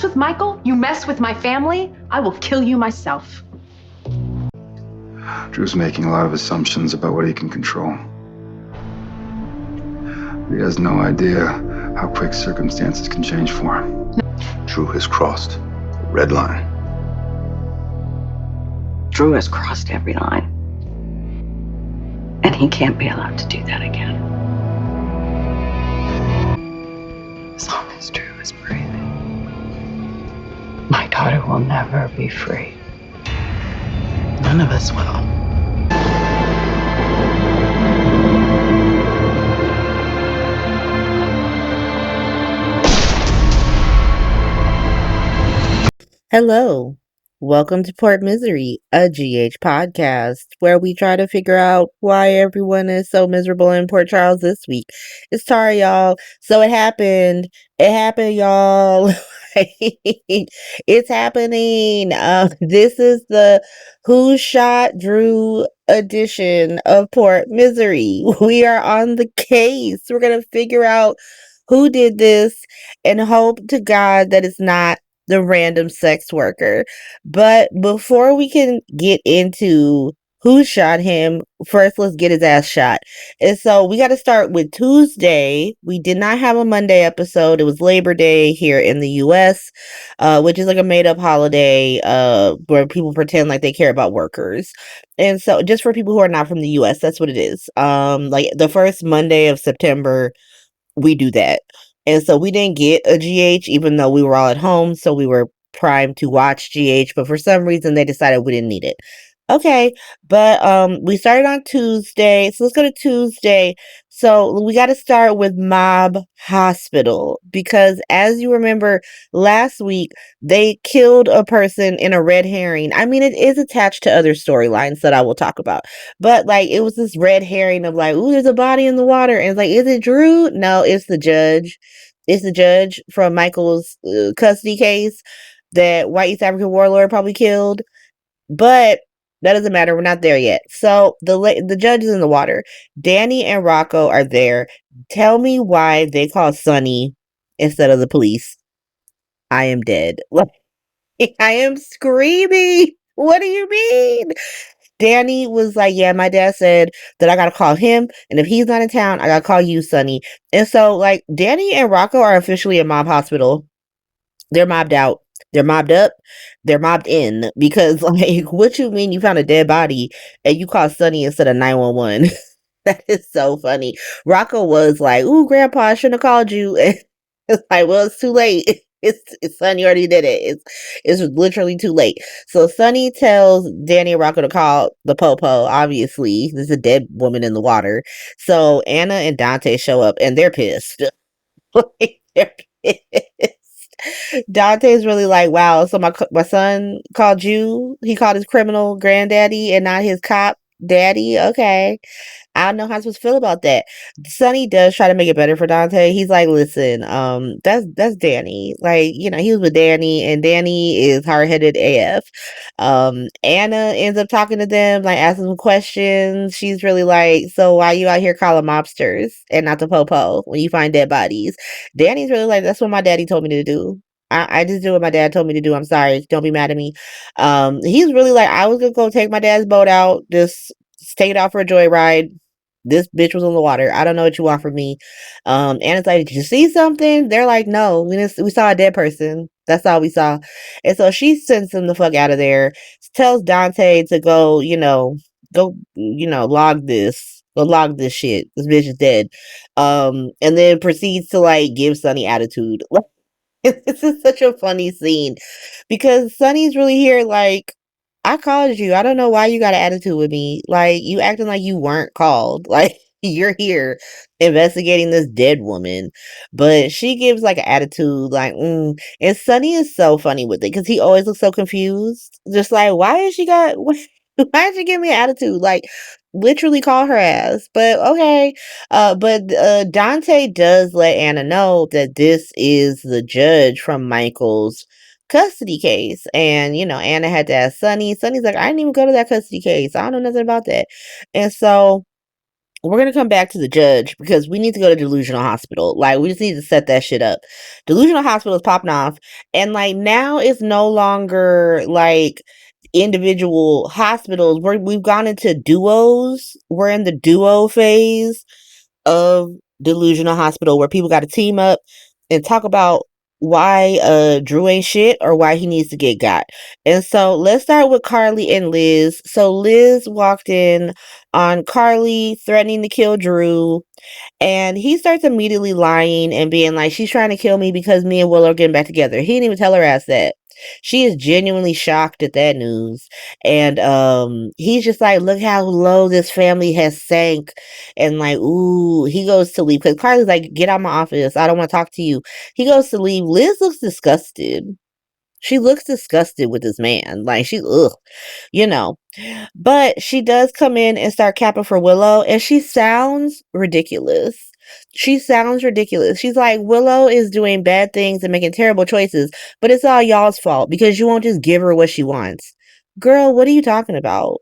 mess with Michael, you mess with my family, I will kill you myself. Drew's making a lot of assumptions about what he can control. He has no idea how quick circumstances can change for him. Drew has crossed a red line. Drew has crossed every line. And he can't be allowed to do that again. As long as Drew is breathing, my daughter will never be free. None of us will. Hello, welcome to Port Misery, a GH podcast, where we try to figure out why everyone is so miserable in Port Charles this week. It's Tara, y'all. So it happened, y'all. It's happening. This is the Who Shot Drew edition of Port Misery. We are on the case. We're gonna figure out who did this and hope to God that it's not the random sex worker. But before we can get into who shot him, first let's get his ass shot. And so we got to start with Tuesday. We did not have a Monday episode. It was Labor Day here in the US, which is like a made up holiday where people pretend like they care about workers. And so just for people who are not from the US, that's what it is. Like the first Monday of September, we do that. And so we didn't get a GH, even though we were all at home. So we were primed to watch GH, but for some reason they decided we didn't need it. Okay, but we started on Tuesday. So let's go to Tuesday. So we got to start with Mob Hospital because as you remember last week, they killed a person in a red herring. I mean, it is attached to other storylines that I will talk about. But like it was this red herring of like, ooh, there's a body in the water. And it's like, is it Drew? No, it's the judge. It's the judge from Michael's custody case that white East African warlord probably killed. But that doesn't matter. We're not there yet. So the judge is in the water. Danny and Rocco are there. Tell me why they call Sonny instead of the police. I am dead. I am screaming. What do you mean? Danny was like, yeah, my dad said that I gotta call him, and if he's not in town, I gotta call you, Sonny. And so, like, Danny and Rocco are officially a mob hospital. They're mobbed out. They're mobbed up. They're mobbed in because, like, what you mean you found a dead body and you called Sonny instead of 911? That is so funny. Rocco was like, ooh, Grandpa, I shouldn't have called you. And it's like, well, it's too late. It's Sonny already did it. It's literally too late. So Sonny tells Danny and Rocco to call the popo. Obviously, there's a dead woman in the water. So Anna and Dante show up and they're pissed. Like, they're pissed. Dante's really like, wow, so my son called you. He called his criminal granddaddy and not his cop daddy. Okay. I don't know how I'm supposed to feel about that. Sonny does try to make it better for Dante. He's like, listen, that's Danny. Like, you know, he was with Danny and Danny is hard-headed AF. Anna ends up talking to them, like asking them questions. She's really like, so why you out here calling mobsters and not the popo when you find dead bodies? Danny's really like, that's what my daddy told me to do. I just do what my dad told me to do. I'm sorry. Don't be mad at me. He's really like, I was gonna go take my dad's boat out, just take it out for a joyride. This bitch was on the water. I don't know what you want from me. And it's like, did you see something? They're like, no, we saw a dead person. That's all we saw. And so she sends him the fuck out of there. Tells Dante to go, log this. Go log this shit. This bitch is dead. And then proceeds to like give Sonny attitude. This is such a funny scene because Sonny's really here like, I called you. I don't know why you got an attitude with me. Like, you acting like you weren't called. Like, you're here investigating this dead woman. But she gives like an attitude, like, And Sonny is so funny with it because he always looks so confused. Just like, why did she give me an attitude? Like, literally call her ass. But okay. But Dante does let Anna know that this is the judge from Michael's custody case. And, Anna had to ask Sonny. Sonny's like, I didn't even go to that custody case. I don't know nothing about that. And so we're gonna come back to the judge because we need to go to Delusional Hospital. Like, we just need to set that shit up. Delusional Hospital is popping off, and like now it's no longer like individual hospitals. We've gone into duos. We're in the duo phase of Delusional Hospital where people got to team up and talk about why Drew ain't shit or why he needs to get got. And so let's start with Carly and Liz. So Liz walked in on Carly threatening to kill Drew, and he starts immediately lying and being like, she's trying to kill me because me and Willow are getting back together. He didn't even tell her ass that. She is genuinely shocked at that news. And he's just like, look how low this family has sank. And like, ooh, he goes to leave. Because Carly's like, get out of my office. I don't want to talk to you. He goes to leave. Liz looks disgusted. She looks disgusted with this man. Like, she's, ugh, you know. But she does come in and start capping for Willow, and she sounds ridiculous. She sounds ridiculous. She's like, Willow is doing bad things and making terrible choices, but it's all y'all's fault because you won't just give her what she wants. Girl, what are you talking about?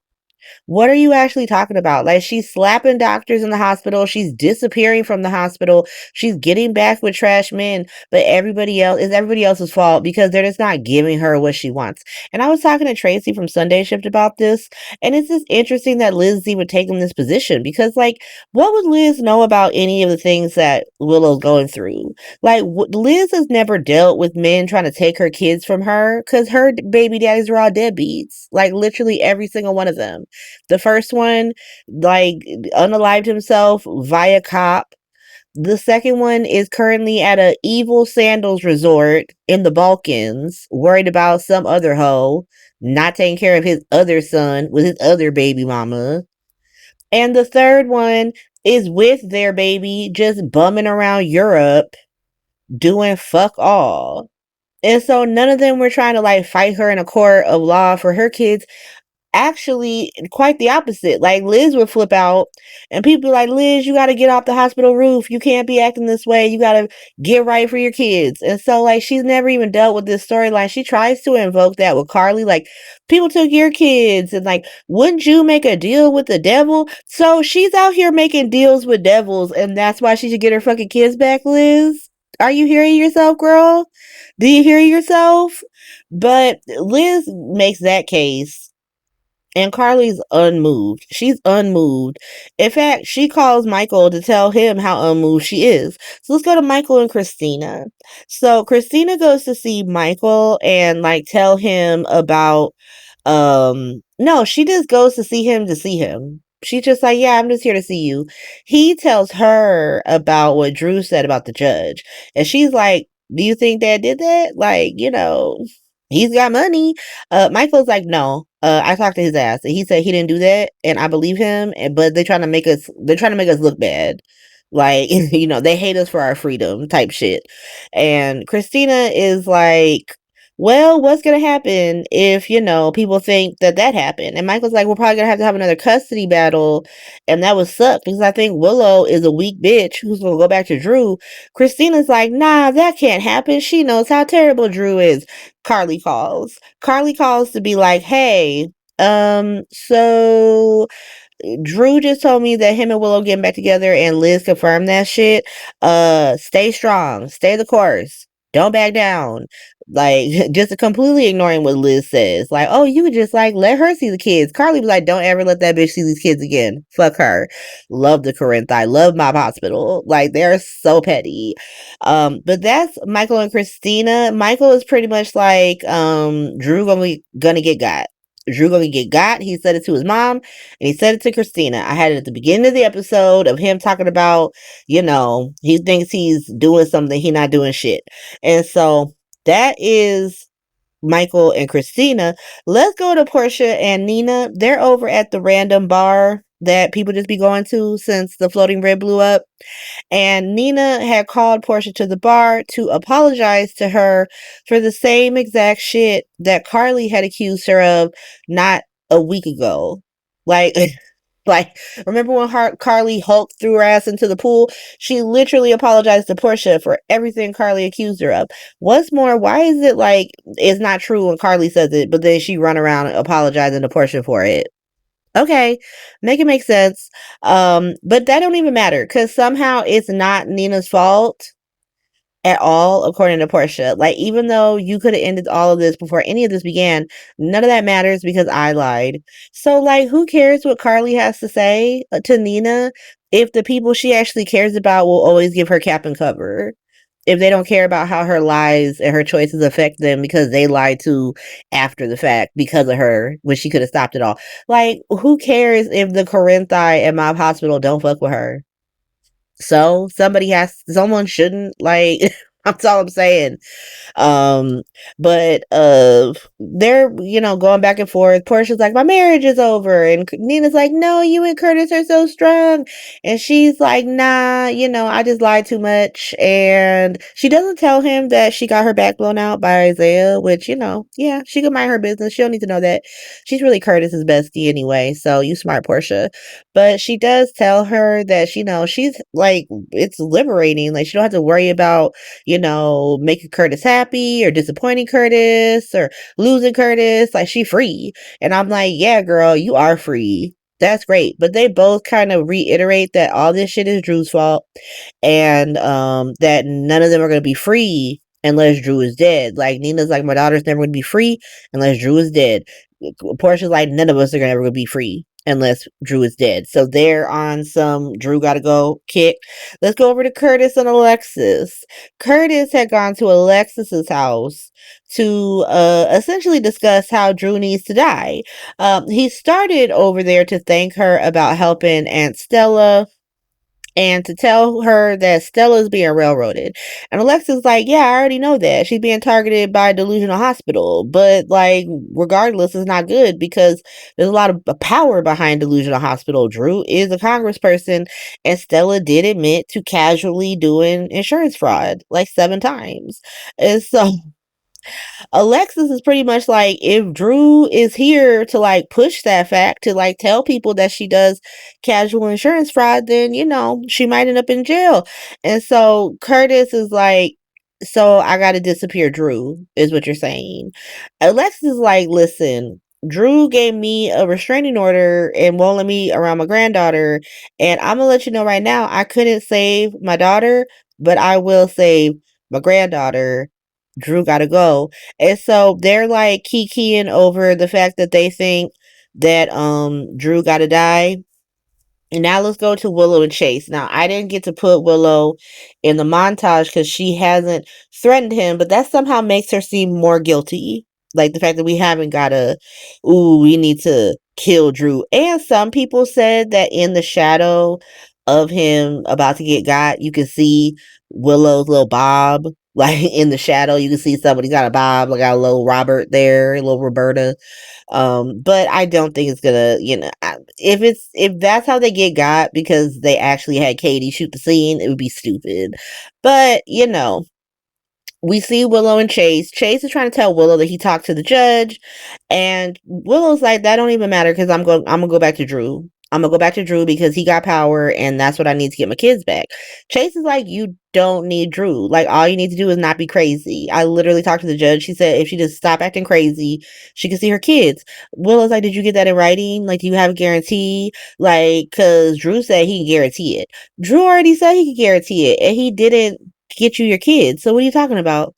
What are you actually talking about? Like, she's slapping doctors in the hospital. She's disappearing from the hospital. She's getting back with trash men, but everybody else's fault because they're just not giving her what she wants. And I was talking to Tracy from Sunday Shift about this, and it's just interesting that Liz would take in this position because, like, what would Liz know about any of the things that Willow's going through? Like, Liz has never dealt with men trying to take her kids from her because her baby daddies are all deadbeats. Like, literally every single one of them. The first one, like, unalived himself via cop. The second one is currently at a evil sandals resort in the Balkans, worried about some other hoe, not taking care of his other son with his other baby mama. And the third one is with their baby, just bumming around Europe, doing fuck all. And so none of them were trying to like fight her in a court of law for her kids. Actually, quite the opposite. Like, Liz would flip out and people be like, Liz, you got to get off the hospital roof. You can't be acting this way. You got to get right for your kids. And so, like, she's never even dealt with this storyline. She tries to invoke that with Carly. Like, people took your kids and like, wouldn't you make a deal with the devil? So she's out here making deals with devils, and that's why she should get her fucking kids back, Liz. Are you hearing yourself, girl? Do you hear yourself? But Liz makes that case, and Carly's unmoved. She's unmoved. In fact, she calls Michael to tell him how unmoved she is. So let's go to Michael and Christina. So Christina goes to see Michael and like tell him about no, she just goes to see him. She's just like, yeah, I'm just here to see you. He tells her about what Drew said about the judge. And she's like, do you think Dad did that? Like, he's got money. Michael's like, no. I talked to his ass and he said he didn't do that, and I believe him. But they're trying to make us look bad. Like, they hate us for our freedom type shit. And Christina is like, well, what's gonna happen if, people think that happened? And Michael's like, we're probably gonna have to have another custody battle, and that would suck because I think Willow is a weak bitch who's gonna go back to Drew. Christina's like, nah, that can't happen. She knows how terrible Drew is. Carly calls. Carly calls to be like, hey, so Drew just told me that him and Willow getting back together, and Liz confirmed that shit. Stay strong. Stay the course. Don't back down. Like, just completely ignoring what Liz says. Like, oh, you could just, like, let her see the kids. Carly was like, don't ever let that bitch see these kids again. Fuck her. Love the Corinth. I love Mob Hospital. Like, they're so petty. But that's Michael and Christina. Michael is pretty much like, Drew gonna get got. Drew gonna get got. He said it to his mom, and he said it to Christina. I had it at the beginning of the episode of him talking about, he thinks he's doing something, he not doing shit. And so that is Michael and Christina. Let's go to Portia and Nina. They're over at the random bar that people just be going to since the Floating Red blew up. And Nina had called Portia to the bar to apologize to her for the same exact shit that Carly had accused her of not a week ago. Like, remember when Carly Hulk threw her ass into the pool? She literally apologized to Portia for everything Carly accused her of. What's more, why is it like it's not true when Carly says it, but then she run around apologizing to Portia for it? Okay, make it make sense. But that don't even matter because somehow it's not Nina's fault at all, according to Portia. Like, even though you could have ended all of this before any of this began, none of that matters because I lied. So, like, who cares what Carly has to say to Nina if the people she actually cares about will always give her cap and cover? If they don't care about how her lies and her choices affect them because they lied to after the fact because of her when she could have stopped it all. Like, who cares if the Corinthi at Mob Hospital don't fuck with her? So someone shouldn't, like, that's all I'm saying. Um, but they're, going back and forth. Portia's like, my marriage is over, and Nina's like, no, you and Curtis are so strong, and she's like, nah, I just lied too much, and she doesn't tell him that she got her back blown out by Isaiah, which, yeah, she can mind her business. She don't need to know that. She's really Curtis's bestie anyway, so you smart, Portia. But she does tell her that, she's like, it's liberating. Like, she don't have to worry about, making Curtis happy or disappointing Curtis or losing Curtis. Like, she free. And I'm like, yeah, girl, you are free. That's great. But they both kind of reiterate that all this shit is Drew's fault and that none of them are going to be free unless Drew is dead. Like, Nina's like, my daughter's never going to be free unless Drew is dead. Portia's like, none of us are ever going to be free unless Drew is dead. So they're on some Drew gotta go kick. Let's go over to Curtis and Alexis. Curtis had gone to Alexis's house to essentially discuss how Drew needs to die. He started over there to thank her about helping Aunt Stella and to tell her that Stella's being railroaded. And Alexa's like, yeah, I already know that. She's being targeted by Delusional Hospital. But, like, regardless, it's not good because there's a lot of power behind Delusional Hospital. Drew is a congressperson, and Stella did admit to casually doing insurance fraud, like 7 times. And so Alexis is pretty much like, if Drew is here to like push that fact, to like tell people that she does casual insurance fraud, then she might end up in jail. And so Curtis is like, so I gotta disappear Drew, is what you're saying. Alexis is like, listen, Drew gave me a restraining order and won't let me around my granddaughter, and I'm gonna let you know right now, I couldn't save my daughter, but I will save my granddaughter. Drew gotta go. And so they're like kikiing over the fact that they think that Drew gotta die. And now let's go to Willow and Chase. Now, I didn't get to put Willow in the montage because she hasn't threatened him, but that somehow makes her seem more guilty. Like the fact that we haven't got we need to kill Drew. And some people said that in the shadow of him about to get got, you can see Willow's little bob. Like in the shadow, you can see somebody's got a bob, like got a little Robert there, a little Roberta. But I don't think it's gonna, if that's how they get got because they actually had Katie shoot the scene, it would be stupid. But we see Willow and Chase. Chase is trying to tell Willow that he talked to the judge, and Willow's like, that don't even matter because I'm gonna go back to Drew. I'm gonna go back to Drew because he got power and that's what I need to get my kids back. Chase is like, you don't need Drew. Like, all you need to do is not be crazy. I literally talked to the judge. She said if she just stop acting crazy, she can see her kids. Willow's like, did you get that in writing? Like, do you have a guarantee? Like, because Drew said he can guarantee it. Drew already said he could guarantee it, and he didn't get you your kids. So what are you talking about?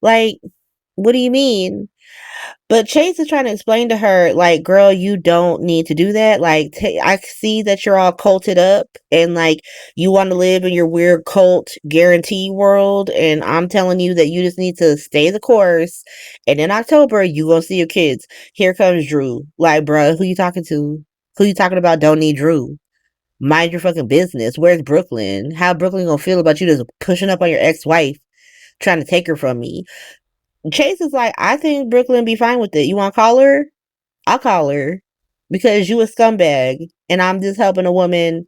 Like, what do you mean? But Chase is trying to explain to her, like, girl, you don't need to do that. Like, I see that you're all culted up and, like, you want to live in your weird cult guarantee world. And I'm telling you that you just need to stay the course. And in October, you going to see your kids. Here comes Drew. Like, bruh, who you talking to? Who you talking about don't need Drew? Mind your fucking business. Where's Brooklyn? How Brooklyn gonna feel about you just pushing up on your ex-wife, trying to take her from me? Chase is like, I think Brooklyn be fine with it. You want to call her? I'll call her because you a scumbag and I'm just helping a woman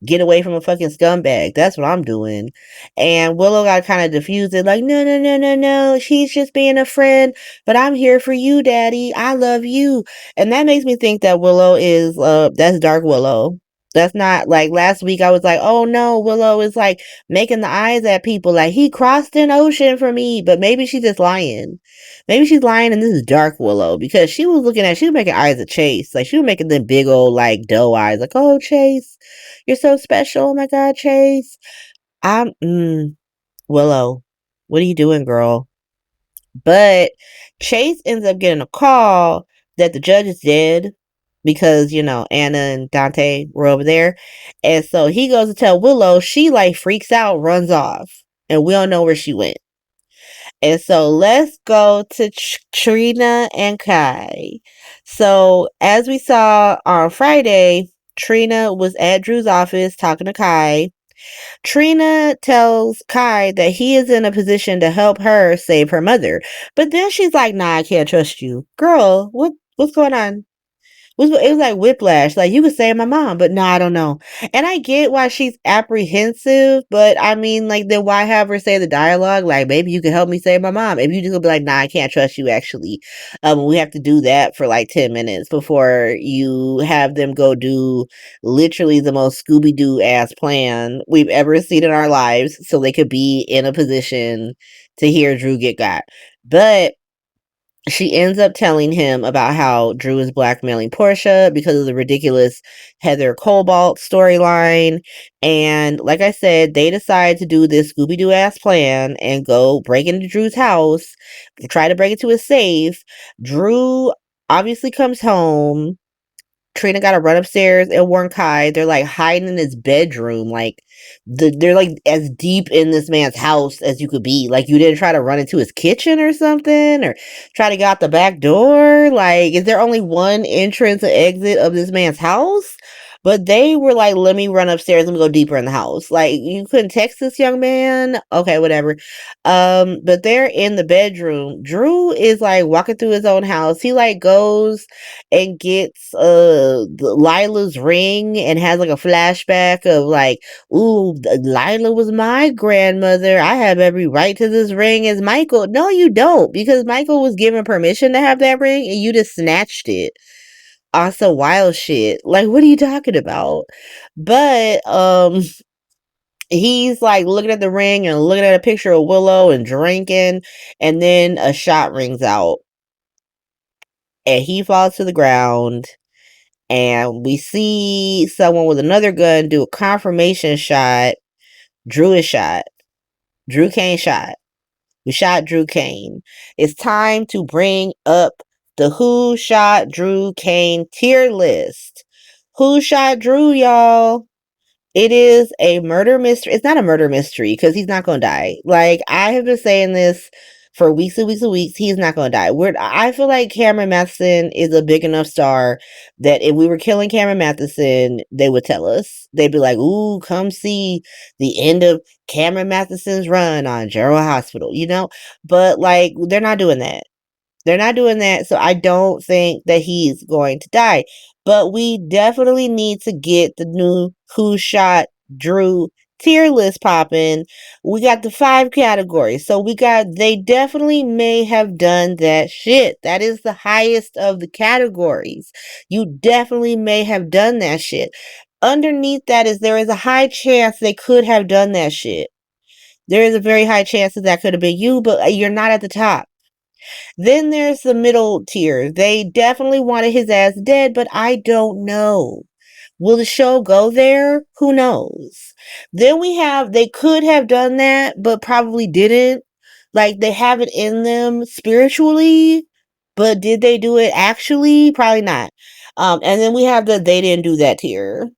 get away from a fucking scumbag. That's what I'm doing. And Willow got kind of diffused it like, no, no, no, no, no. She's just being a friend, but I'm here for you, daddy. I love you. And that makes me think that Willow is, that's Dark Willow. That's not like last week I was like, oh no, Willow is like making the eyes at people like he crossed an ocean for me. But maybe she's just lying. Maybe she's lying and this is dark Willow because she was making eyes at Chase. Like she was making them big old like doe eyes. Like, oh Chase, you're so special. Oh my God, Chase. Willow, what are you doing, girl? But Chase ends up getting a call that the judge is dead because, Anna and Dante were over there. And so he goes to tell Willow, she like freaks out, runs off, and we don't know where she went. And so let's go to Trina and Kai. So as we saw on Friday, Trina was at Drew's office talking to Kai. Trina tells Kai that he is in a position to help her save her mother. But then she's like, nah, I can't trust you. Girl, what's going on? It was like whiplash. Like, you could save my mom, but no, I don't know. And I get why she's apprehensive, but I mean, like, then why have her say the dialogue? Like, maybe you can help me save my mom. If you just be like, nah, I can't trust you, actually. We have to do that for like 10 minutes before you have them go do literally the most Scooby-Doo ass plan we've ever seen in our lives so they could be in a position to hear Drew get got. But she ends up telling him about how Drew is blackmailing Portia because of the ridiculous Heather Cobalt storyline. And like I said, they decide to do this Scooby-Doo ass plan and go break into Drew's house, try to break into his safe. Drew obviously comes home. Trina got to run upstairs and warn Kai. They're like hiding in his bedroom. Like they're like as deep in this man's house as you could be. Like you didn't try to run into his kitchen or something or try to get out the back door. Like, is there only one entrance and exit of this man's house? But they were like, let me run upstairs. Let me go deeper in the house. Like, you couldn't text this young man? Okay, whatever. But they're in the bedroom. Drew is like walking through his own house. He like goes and gets Lila's ring and has like a flashback of like, ooh, Lila was my grandmother. I have every right to this ring as Michael. No, you don't, because Michael was given permission to have that ring and you just snatched it. Also wild shit. Like, what are you talking about? But he's like looking at the ring and looking at a picture of Willow and drinking, and then a shot rings out and he falls to the ground. And we see someone with another gun do a confirmation shot. Drew is shot. Drew Cain shot. We shot Drew Cain. It's time to bring up the Who Shot Drew Cain tier list. Who shot Drew, y'all? It is a murder mystery. It's not a murder mystery because he's not going to die. Like, I have been saying this for weeks and weeks and weeks. He's not going to die. I feel like Cameron Matheson is a big enough star that if we were killing Cameron Matheson, they would tell us. They'd be like, ooh, come see the end of Cameron Matheson's run on General Hospital, But, like, they're not doing that. They're not doing that, so I don't think that he's going to die. But we definitely need to get the new Who Shot Drew tier list popping. We got the 5 categories. So they definitely may have done that shit. That is the highest of the categories. You definitely may have done that shit. Underneath that there is a high chance they could have done that shit. There is a very high chance that could have been you, but you're not at the top. Then there's the middle tier. They definitely wanted his ass dead, but I don't know. Will the show go there? Who knows? Then they could have done that, but probably didn't. Like, they have it in them spiritually, but did they do it actually? Probably not. And then we have they didn't do that tier.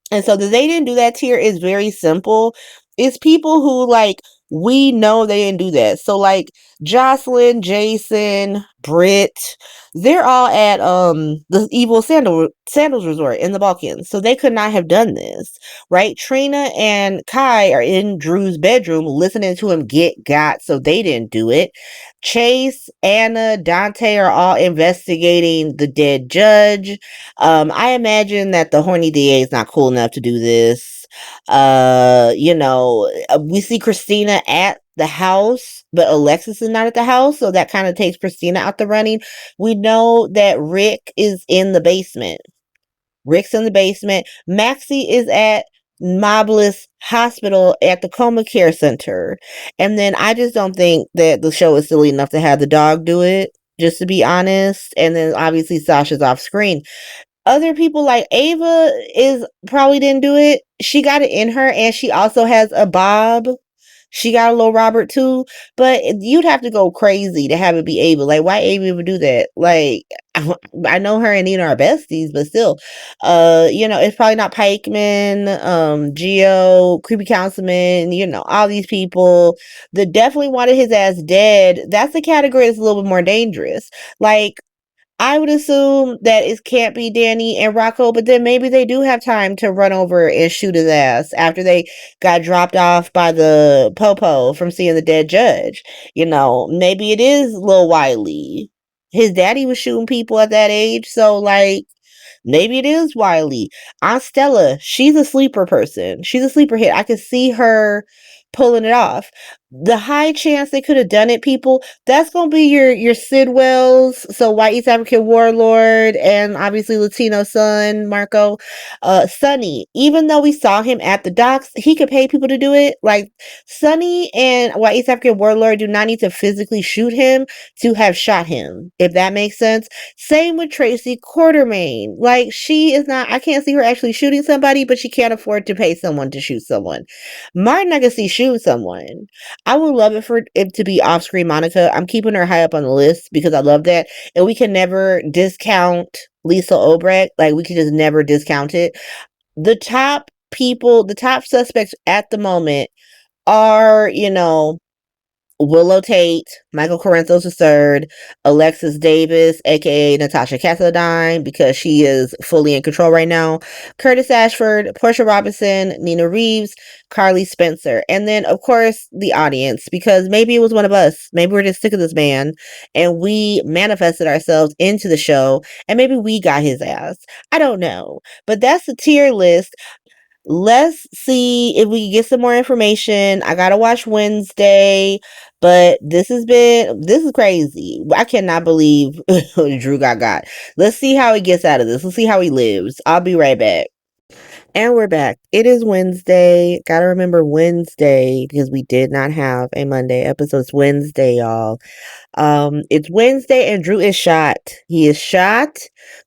And so the they didn't do that tier is very simple. It's people who, like, we know they didn't do that. So, like, Jocelyn, Jason, Britt, they're all at the evil sandals resort in the Balkans. So they could not have done this, right? Trina and Kai are in Drew's bedroom listening to him get got, so they didn't do it. Chase, Anna, Dante are all investigating the dead judge. I imagine that the horny DA is not cool enough to do this. We see Christina at the house, but Alexis is not at the house, so that kind of takes Christina out the running. We know that Rick is in the basement. Rick's in the basement. Maxie is at Mobless Hospital at the Coma Care Center. And then I just don't think that the show is silly enough to have the dog do it, just to be honest. And then obviously Sasha's off screen. Other people like Ava is probably didn't do it. She got it in her, and she also has a Bob. She got a little Robert too, but you'd have to go crazy to have it be Ava. Like, why Ava would do that? Like, I know her and Nina are besties, but still, it's probably not Pikeman, Geo, Creepy Councilman, all these people that definitely wanted his ass dead. That's the category that's a little bit more dangerous. Like, I would assume that it can't be Danny and Rocco, but then maybe they do have time to run over and shoot his ass after they got dropped off by the popo from seeing the dead judge. Maybe it is Lil Wiley. His daddy was shooting people at that age, so like maybe it is Wiley. Aunt Stella, she's a sleeper person. She's a sleeper hit. I could see her pulling it off. The high chance they could have done it, people, that's gonna be your Sidwells, so White East African Warlord, and obviously Latino son Marco, Sonny. Even though we saw him at the docks, he could pay people to do it. Like, Sonny and White East African Warlord do not need to physically shoot him to have shot him, if that makes sense. Same with Tracy Quartermain. Like, she is not, I can't see her actually shooting somebody, but she can't afford to pay someone to shoot someone. Martin, I can see shoot someone. I would love it for it to be off-screen Monica. I'm keeping her high up on the list because I love that. And we can never discount Lisa Obrecht. Like, we can just never discount it. The top people, the top suspects at the moment are, Willow Tate, Michael Corinthos III, Alexis Davis, aka Natasha Cassadine, because she is fully in control right now, Curtis Ashford, Portia Robinson, Nina Reeves, Carly Spencer, and then of course the audience, because maybe it was one of us. Maybe we're just sick of this man and we manifested ourselves into the show and maybe we got his ass. I don't know. But that's the tier list. Let's see if we can get some more information. I gotta watch Wednesday, but this is crazy. I cannot believe Drew got. Let's see how he gets out of this. Let's see how he lives. I'll be right back. And we're back. It is Wednesday. Gotta remember Wednesday because we did not have a Monday episode. It's Wednesday, y'all. It's Wednesday and Drew is shot. He is shot.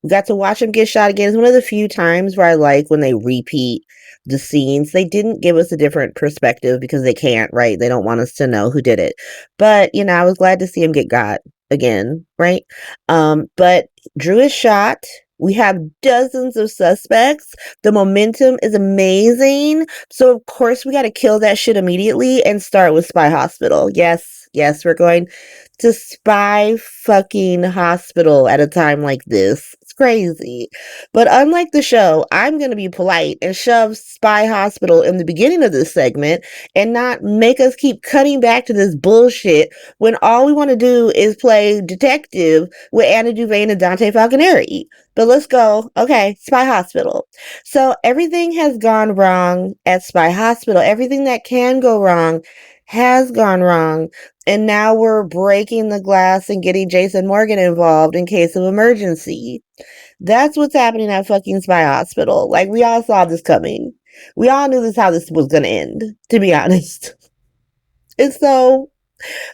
We got to watch him get shot again. It's one of the few times where I like when they repeat the scenes. They didn't give us a different perspective because they can't, right? They don't want us to know who did it. But, I was glad to see him get got again, right? But Drew is shot. We have dozens of suspects. The momentum is amazing. So, of course, we got to kill that shit immediately and start with Spy Hospital. Yes, we're going to Spy fucking Hospital at a time like this. It's crazy. But unlike the show, I'm going to be polite and shove Spy Hospital in the beginning of this segment and not make us keep cutting back to this bullshit when all we want to do is play detective with Anna Duvane and Dante Falconeri. But let's go. Okay, Spy Hospital. So everything has gone wrong at Spy Hospital. Everything that can go wrong has gone wrong. And now we're breaking the glass and getting Jason Morgan involved in case of emergency. That's what's happening at fucking Spy Hospital. Like, we all saw this coming. We all knew how this was going to end, to be honest. And so,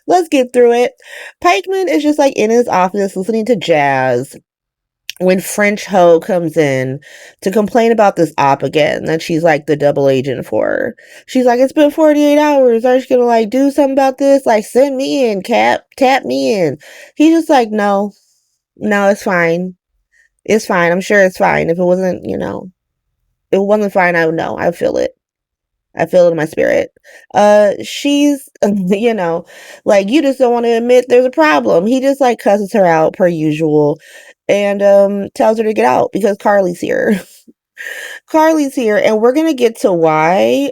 let's get through it. Pikeman is just like in his office listening to jazz when French Ho comes in to complain about this op again that she's like the double agent for. She's like, it's been 48 hours. Aren't you gonna do something about this? Like, send me in, Cap. Tap me in. He's just like, no, it's fine. It's fine. I'm sure it's fine. If it wasn't, it wasn't fine, I would know. I feel it. I feel it in my spirit. She's, like, you just don't want to admit there's a problem. He just like cusses her out per usual and tells her to get out because Carly's here. Carly's here, and we're gonna get to why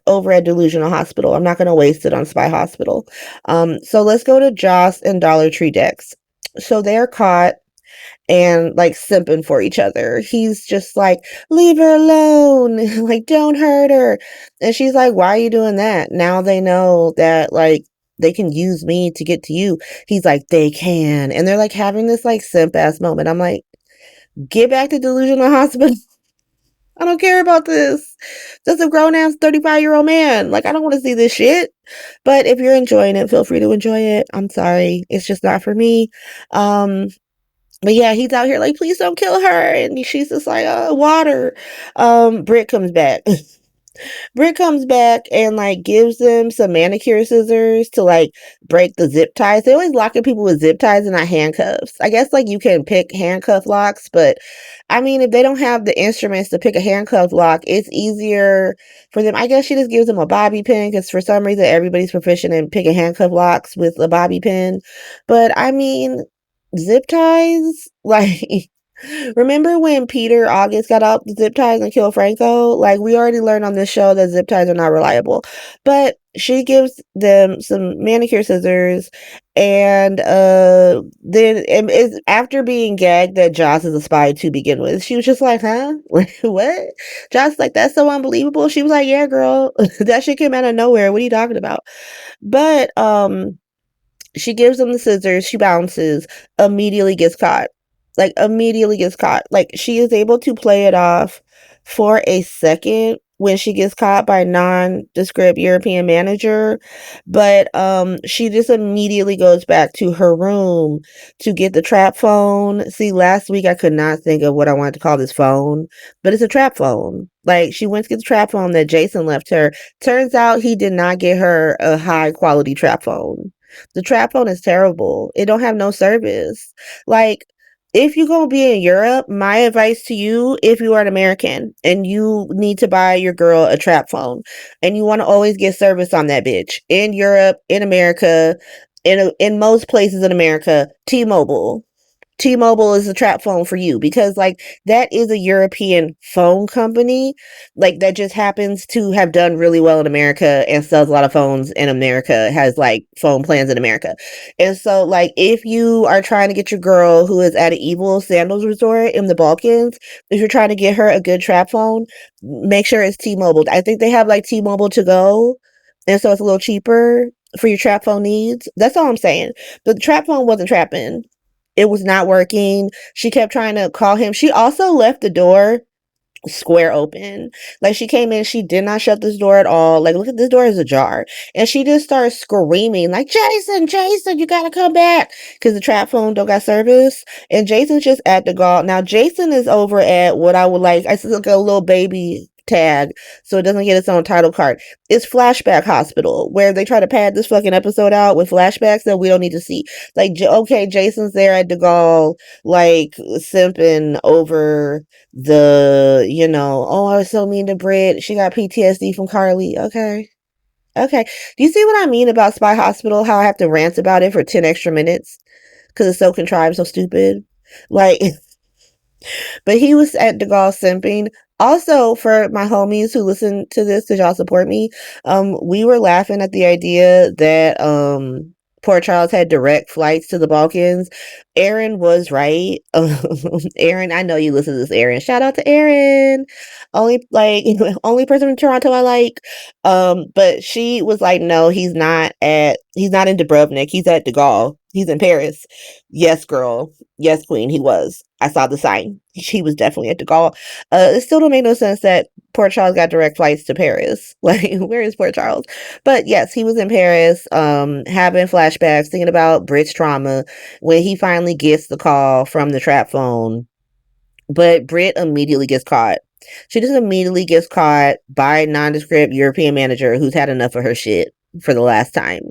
over at Delusional Hospital. I'm not gonna waste it on Spy Hospital. So let's go to Joss and Dollar Tree Dex. So they're caught and like simping for each other. He's just like, leave her alone. Like, don't hurt her. And she's like, why are you doing that? Now they know that like they can use me to get to you. He's like, they can. And they're like having this like simp ass moment. I'm like, get back to Delusional Hospital. I don't care about this. That's a grown ass 35-year-old man. Like, I don't want to see this shit. But if you're enjoying it, feel free to enjoy it. I'm sorry. It's just not for me. But yeah, he's out here like, please don't kill her. And she's just like, water. Britt comes back. Britt comes back and like gives them some manicure scissors to like break the zip ties. They always locking people with zip ties and not handcuffs. I guess like you can pick handcuff locks, but I mean, if they don't have the instruments to pick a handcuff lock, it's easier for them. I guess she just gives them a bobby pin because for some reason everybody's proficient in picking handcuff locks with a bobby pin. But I mean, zip ties, like remember when Peter August got out the zip ties and killed Franco? Like, we already learned on this show that zip ties are not reliable. But she gives them some manicure scissors, and then it's after being gagged that Joss is a spy to begin with. She was just like, huh? What? Joss like, that's so unbelievable. She was like, yeah, girl. That shit came out of nowhere. What are you talking about? But she gives them the scissors, she bounces, immediately gets caught. Like, immediately gets caught. Like, she is able to play it off for a second when she gets caught by nondescript European manager, but she just immediately goes back to her room to get the trap phone. See, last week I could not think of what I wanted to call this phone, but it's a trap phone. Like, she went to get the trap phone that Jason left her. Turns out he did not get her a high quality trap phone. The trap phone is terrible. It don't have no service. Like, if you're going to be in Europe, my advice to you, if you are an American and you need to buy your girl a trap phone and you want to always get service on that bitch in Europe, in America, in most places in America, T-Mobile. T-Mobile is a trap phone for you because like that is a European phone company like that just happens to have done really well in America and sells a lot of phones in America, has like phone plans in America. And so like if you are trying to get your girl who is at an evil sandals resort in the Balkans, if you're trying to get her a good trap phone, make sure it's T-Mobile. I think they have like T-Mobile to go. And so it's a little cheaper for your trap phone needs. That's all I'm saying. But the trap phone wasn't trapping. It was not working. She kept trying to call him. She also left the door square open. Like she came in, she did not shut this door at all. Like, look at this door is ajar. And she just started screaming, like, Jason, you gotta come back. Because the trap phone don't got service. And Jason's just at the gall. Now, Jason is over at what I would like, I still got a little baby tag so it doesn't get its own title card. It's Flashback Hospital, where they try to pad this fucking episode out with flashbacks that we don't need to see. Like, okay, Jason's there at DeGaulle, like, simping over the, oh, I was so mean to Britt. She got PTSD from Carly. Okay. Okay. Do you see what I mean about Spy Hospital? How I have to rant about it for 10 extra minutes? Because it's so contrived, so stupid. Like, but he was at DeGaulle simping. Also, for my homies who listen to this, because y'all support me, we were laughing at the idea that Port Charles had direct flights to the Balkans. Aaron was right. Aaron, I know you listen to this, Aaron. Shout out to Aaron. Only person from Toronto I like. But she was like, no, he's not in Dubrovnik. He's at De Gaulle. He's in Paris. Yes, girl. Yes, queen. He was. I saw the sign. She was definitely at De Gaulle. It still don't make no sense that Port Charles got direct flights to Paris. Like, where is Port Charles? But yes, he was in Paris, having flashbacks, thinking about Britt's trauma when he finally gets the call from the trap phone. But Britt immediately gets caught. She just immediately gets caught by a nondescript European manager who's had enough of her shit for the last time.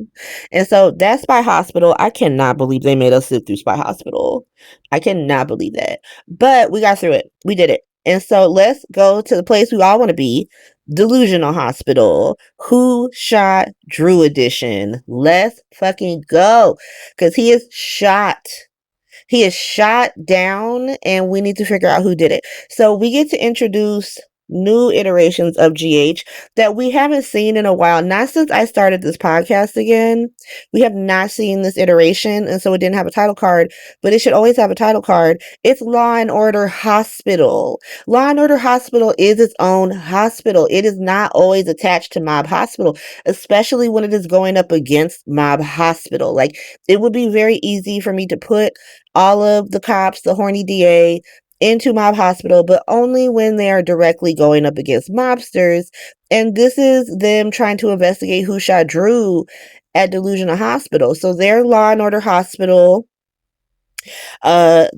And so that's Spy Hospital. I cannot believe they made us sit through Spy Hospital. I cannot believe that. But we got through it. We did it. And so let's go to the place we all want to be, Delusional Hospital. Who shot Drew edition? Let's fucking go. Because he is shot. He is shot down and we need to figure out who did it. So we get to introduce new iterations of GH that we haven't seen in a while. Not since I started this podcast again. We have not seen this iteration, and so it didn't have a title card, but it should always have a title card. It's Law and Order Hospital. Law and Order Hospital is its own hospital. It is not always attached to Mob Hospital, especially when it is going up against Mob Hospital. Like, it would be very easy for me to put all of the cops, the horny DA, into Mob Hospital, but only when they are directly going up against mobsters. And this is them trying to investigate who shot Drew at Delusional Hospital. So they're Law and Order Hospital. They're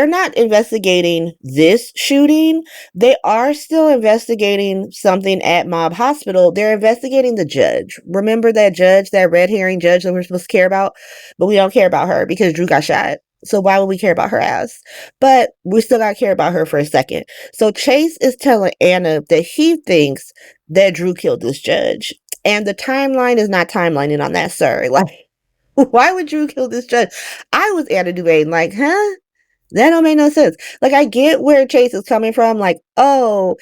not investigating this shooting. They are still investigating something at Mob Hospital. They're investigating the judge. Remember that judge, that red herring judge that we're supposed to care about? But we don't care about her because Drew got shot. So why would we care about her ass? But we still gotta care about her for a second. So Chase is telling Anna that he thinks that Drew killed this judge. And the timeline is not timelining on that, sir. Like, why would Drew kill this judge? I was Anna Duvane, like, huh? That don't make no sense. Like, I get where Chase is coming from. Like, oh,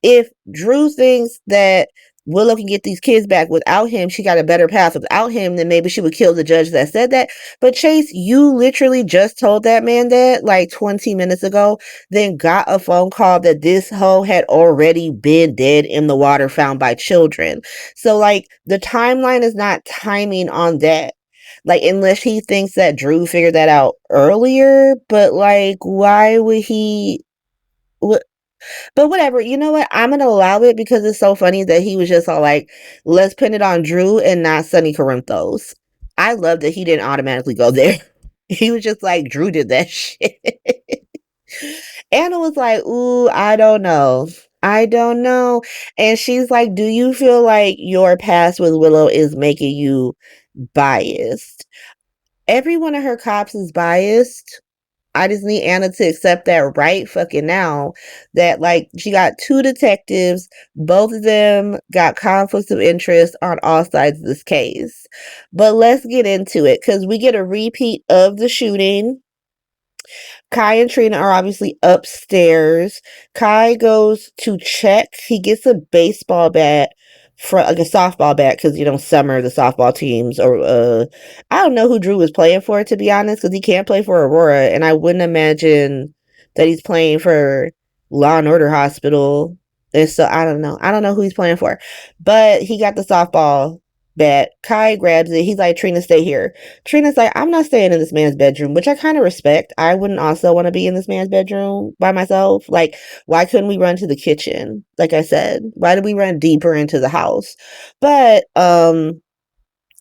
if Drew thinks that Willow can get these kids back without him, she got a better path without him, then maybe she would kill the judge that said that. But Chase, you literally just told that man that like 20 minutes ago, then got a phone call that this hoe had already been dead in the water found by children. So, like, the timeline is not timing on that. Like, unless he thinks that Drew figured that out earlier, but like, why would he? What? But whatever. You know what? I'm gonna allow it because it's so funny that he was just all like, "Let's pin it on Drew and not Sonny Corinthos." I love that he didn't automatically go there. He was just like, "Drew did that shit." Anna was like, "Ooh, I don't know." I don't know. And she's like, "Do you feel like your past with Willow is making you biased?" Every one of her cops is biased. I just need Anna to accept that right fucking now. That, like, she got two detectives. Both of them got conflicts of interest on all sides of this case. But let's get into it because we get a repeat of the shooting. Kai and Trina are obviously upstairs. Kai goes to check. He gets a baseball bat for like a softball bat because summer the softball teams or I don't know who Drew was playing for, to be honest, because he can't play for Aurora, and I wouldn't imagine that he's playing for Law and Order Hospital. And so I don't know who he's playing for, but he got the softball bat. Kai grabs it. He's like, Trina, stay here. Trina's like, I'm not staying in this man's bedroom, which I kind of respect. I wouldn't also want to be in this man's bedroom by myself. Like, why couldn't we run to the kitchen? Like I said, why did we run deeper into the house? But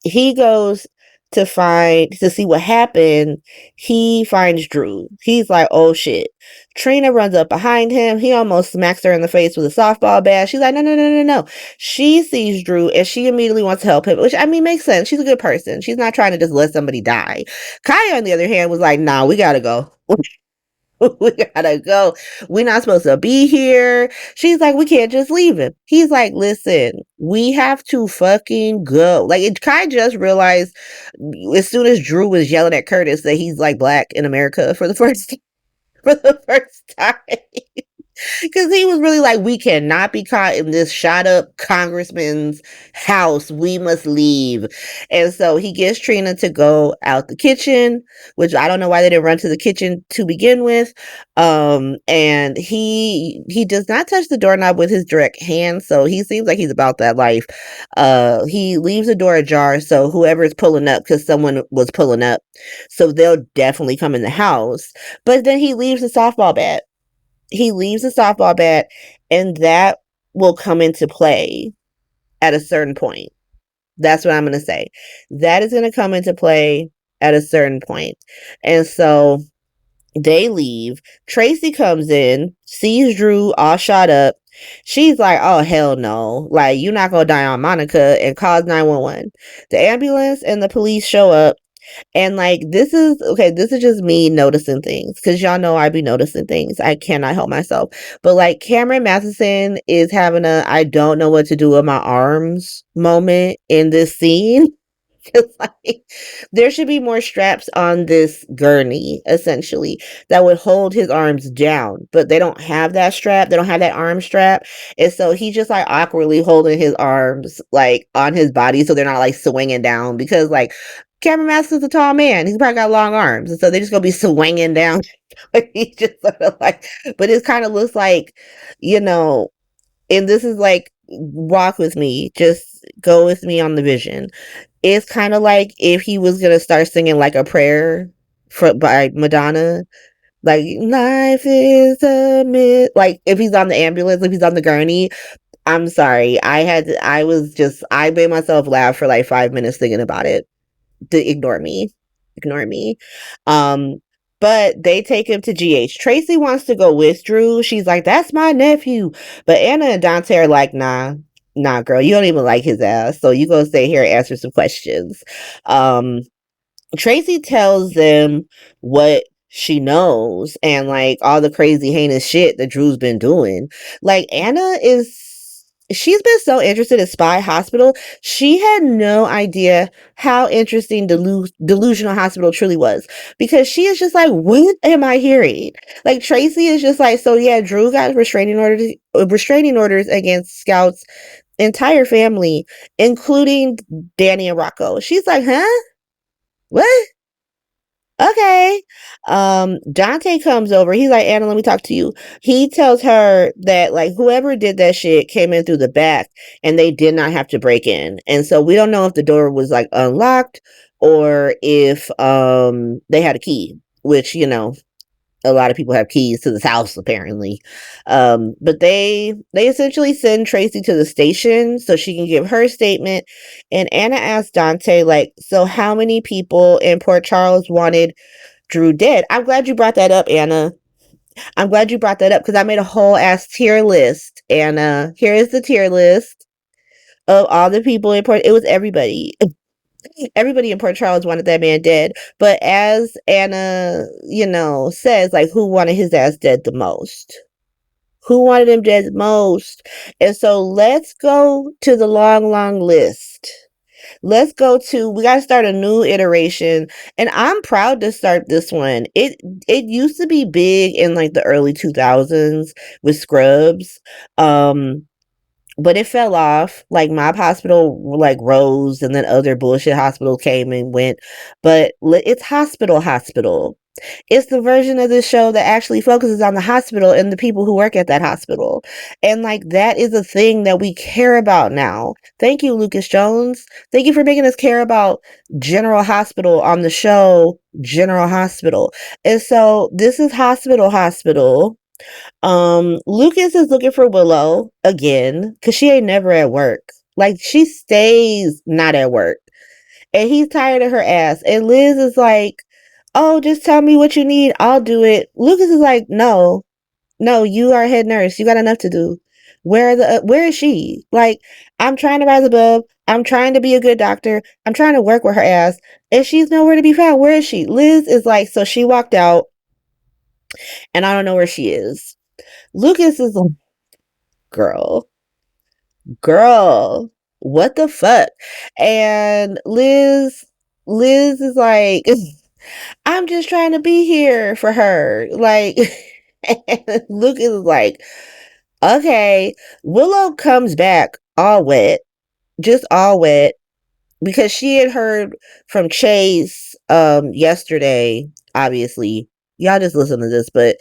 he goes to see what happened. He finds Drew. He's like, oh shit. Trina runs up behind him. He almost smacks her in the face with a softball bat. She's like, no. She sees Drew and she immediately wants to help him, which I mean makes sense. She's a good person. She's not trying to just let somebody die. Kai, on the other hand, was like, nah, we gotta go. We gotta go. We're not supposed to be here. She's like, we can't just leave him. He's like, listen, we have to fucking go. Like, Kai just realized as soon as Drew was yelling at Curtis that he's like black in America for the first time. Because he was really like, we cannot be caught in this shot up congressman's house. We must leave. And so he gets Trina to go out the kitchen, which I don't know why they didn't run to the kitchen to begin with. And he does not touch the doorknob with his direct hand. So he seems like he's about that life. He leaves the door ajar. So whoever is pulling up, because someone was pulling up, so they'll definitely come in the house. But then he leaves the softball bat. And that will come into play at a certain point. That's what I'm going to say. That is going to come into play at a certain point. And so they leave. Tracy comes in, sees Drew all shot up. She's like, oh, hell no. Like, you're not going to die on Monica, and calls 911. The ambulance and the police show up. And like, this is just me noticing things, because y'all know I be noticing things. I cannot help myself. But like, Cameron Matheson is having a I don't know what to do with my arms moment in this scene. Because like, there should be more straps on this gurney, essentially, that would hold his arms down. But they don't have that strap. They don't have that arm strap. And so he's just like awkwardly holding his arms like on his body so they're not like swinging down. Because like, Cameron Matherson's a tall man. He's probably got long arms. And so they're just going to be swinging down. He's just sort of like, but it kind of looks like, and this is like, walk with me. Just go with me on the vision. It's kind of like if he was going to start singing like a prayer by Madonna, Like, life is a myth. Like, if he's on the ambulance, if he's on the gurney, I'm sorry. I made myself laugh for like 5 minutes thinking about it. Ignore me. Ignore me. Um, but they take him to GH. Tracy wants to go with Drew. She's like, that's my nephew. But Anna and Dante are like, nah, girl, you don't even like his ass. So you go stay here and answer some questions. Tracy tells them what she knows and like all the crazy heinous shit that Drew's been doing. Like she's been so interested in Spy Hospital. She had no idea how interesting Delusional Hospital truly was, because she is just like, what am I hearing? Like, Tracy is just like, so yeah, Drew got restraining orders against Scout's entire family, including Danny and Rocco. She's like, huh? What? Okay. Dante comes over. He's like, Anna, let me talk to you. He tells her that like whoever did that shit came in through the back and they did not have to break in. And so we don't know if the door was like unlocked or if they had a key, which, you know, a lot of people have keys to this house apparently. But they essentially send Tracy to the station so she can give her statement. And Anna asks Dante, like, so how many people in Port Charles wanted Drew dead? I'm glad you brought that up, Anna. I'm glad you brought that up because I made a whole ass tier list. And here is the tier list of all the people in Port. It was everybody. Everybody in Port Charles wanted that man dead. But as Anna, you know, says, like, who wanted his ass dead the most? Who wanted him dead the most? And so let's go to the long, long list. We got to start a new iteration. And I'm proud to start this one. It used to be big in like the early 2000s with Scrubs. But it fell off. Like, Mob Hospital like rose, and then other bullshit hospitals came and went. But it's Hospital. It's the version of this show that actually focuses on the hospital and the people who work at that hospital. And like, that is a thing that we care about now. Thank you, Lucas Jones. Thank you for making us care about General Hospital on the show General Hospital. And so this is Hospital. Lucas is looking for Willow again because she ain't never at work. Like, she stays not at work. And he's tired of her ass. And Liz is like, oh, just tell me what you need. I'll do it. Lucas is like, no, you are head nurse. You got enough to do. Where is she? Like, I'm trying to rise above. I'm trying to be a good doctor. I'm trying to work with her ass. And she's nowhere to be found. Where is she? Liz is like, so she walked out and I don't know where she is. Lucas is like, girl, what the fuck? And Liz is like, I'm just trying to be here for her. Like, and Lucas is like, okay. Willow comes back all wet, just all wet, because she had heard from Chase yesterday. Obviously, y'all just listen to this, but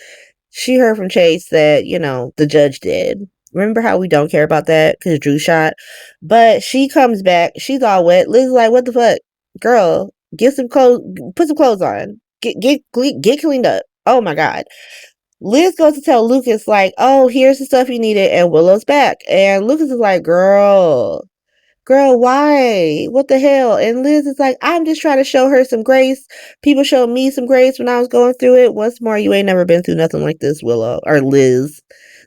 she heard from Chase that, you know, the judge did. Remember how we don't care about that because Drew shot? But she comes back. She's all wet. Liz is like, what the fuck? Girl, get some clothes. Put some clothes on. Get cleaned up. Oh, my God. Liz goes to tell Lucas, like, oh, here's the stuff you needed. And Willow's back. And Lucas is like, girl, why? What the hell? And Liz is like, I'm just trying to show her some grace. People showed me some grace when I was going through it. Once more, you ain't never been through nothing like this, Willow. Or Liz.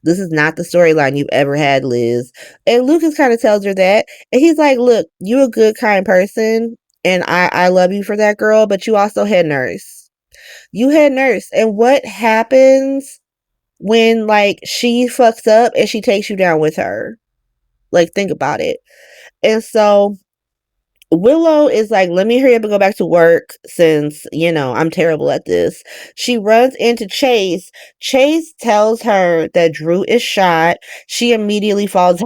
This is not the storyline you've ever had, Liz. And Lucas kind of tells her that. And he's like, look, you a good, kind person. And I love you for that, girl. But you also head nurse. You head nurse. And what happens when, like, she fucks up and she takes you down with her? Like, think about it. And so Willow is like, let me hurry up and go back to work since, you know, I'm terrible at this. She runs into Chase. Chase tells her that Drew is shot. She immediately falls.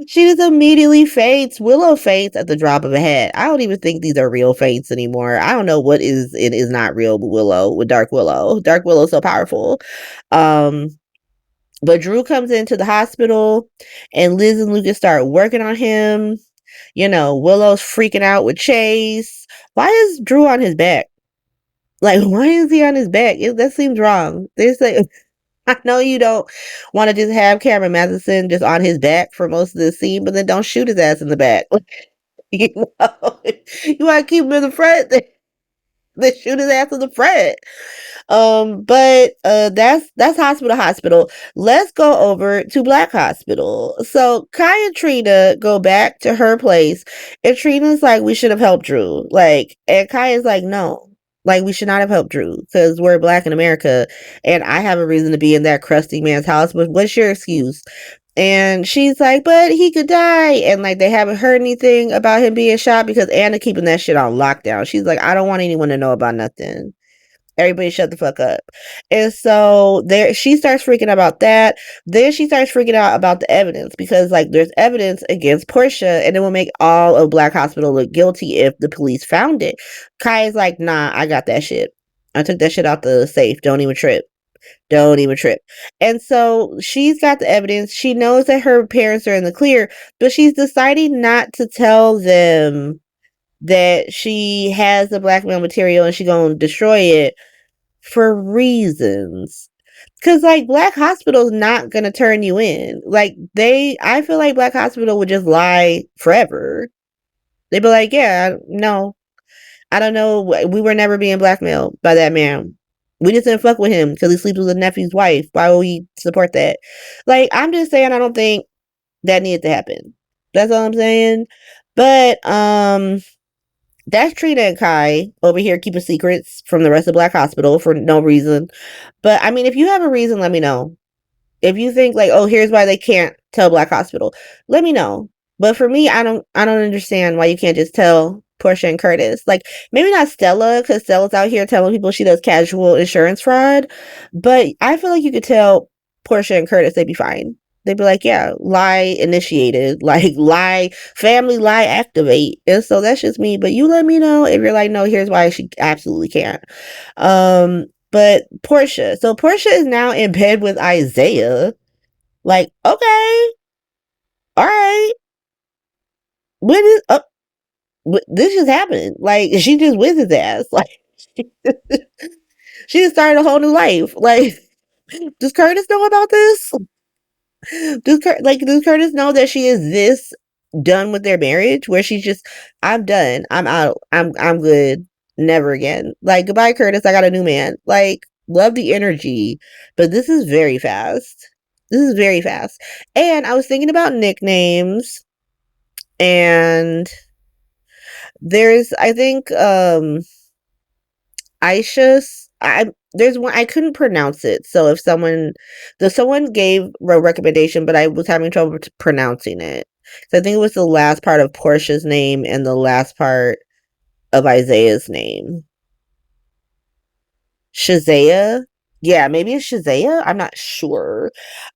She just immediately faints. Willow faints at the drop of a hat. I don't even think these are real faints anymore. I don't know what is not real Willow with Dark Willow. Dark Willow's so powerful. But Drew comes into the hospital and Liz and Lucas start working on him. You know, Willow's freaking out with Chase. Why is Drew on his back? Like, why is he on his back? That seems wrong. There's like, I know you don't want to just have Cameron Matheson just on his back for most of the scene, but then don't shoot his ass in the back. You know, you want to keep him in the front, then shoot his ass in the front. But that's hospital. Let's go over to Black Hospital. So Kai and Trina go back to her place, and Trina's like, we should have helped Drew. Like, and Kai is like, no. Like, we should not have helped Drew because we're Black in America, and I have a reason to be in that crusty man's house. But what's your excuse? And she's like, but he could die. And like, they haven't heard anything about him being shot because Anna keeping that shit on lockdown. She's like, I don't want anyone to know about nothing. Everybody shut the fuck up. And so there she starts freaking out about that. Then she starts freaking out about the evidence because like there's evidence against Portia and it will make all of Black Hospital look guilty if the police found it. Kai is like, nah, I got that shit. I took that shit out the safe. Don't even trip. Don't even trip. And so she's got the evidence. She knows that her parents are in the clear, but she's deciding not to tell them that she has the blackmail material and she gonna destroy it for reasons. Cause like Black Hospital's not gonna turn you in. Like I feel like Black Hospital would just lie forever. They'd be like, yeah, no, I don't know. We were never being blackmailed by that man. We just didn't fuck with him because he sleeps with a nephew's wife. Why would we support that? Like, I'm just saying, I don't think that needed to happen. That's all I'm saying. But that's Trina and Kai over here keeping secrets from the rest of Black Hospital for no reason. But I mean, if you have a reason, let me know. If you think like, oh, here's why they can't tell Black Hospital, let me know. But for me, I don't understand why you can't just tell Portia and Curtis. Like maybe not Stella, because Stella's out here telling people she does casual insurance fraud. But I feel like you could tell Portia and Curtis, they'd be fine. They'd be like, yeah, lie initiated, like lie, family lie activate. And so that's just me. But you let me know if you're like, no, here's why she absolutely can't. But Portia. So Portia is now in bed with Isaiah. Like, okay. All right. When is up? This just happened. Like, she just with his ass. Like, she just started a whole new life. Like, does Curtis know about this? Does Curtis know that she is this done with their marriage? Where she's just, I'm done. I'm out. I'm good. Never again. Like, goodbye, Curtis. I got a new man. Like, love the energy, but this is very fast. This is very fast. And I was thinking about nicknames, and there's, I think, Aisha's. There's one I couldn't pronounce it. So if someone gave a recommendation, but I was having trouble pronouncing it. So I think it was the last part of Portia's name and the last part of Isaiah's name. Shazaya? Yeah, maybe it's Shazaya. I'm not sure.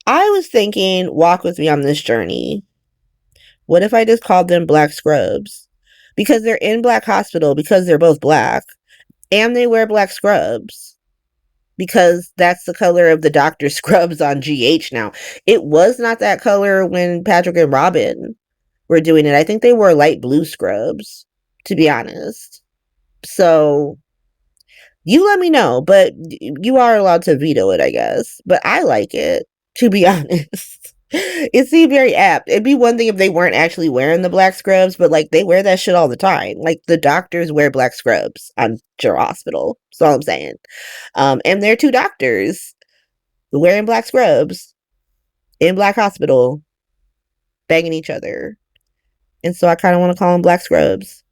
I was thinking, walk with me on this journey. What if I just called them Black Scrubs? Because they're in Black Hospital because they're both Black. And they wear black scrubs. Because that's the color of the doctor scrubs on GH now. It was not that color when Patrick and Robin were doing it. I think they wore light blue scrubs, to be honest. So, you let me know, but you are allowed to veto it, I guess. But I like it, to be honest. It seemed very apt. It'd be one thing if they weren't actually wearing the black scrubs, but like they wear that shit all the time. Like the doctors wear black scrubs on General Hospital. That's all I'm saying. And they're two doctors wearing black scrubs in Black Hospital, banging each other. And so I kind of want to call them Black Scrubs.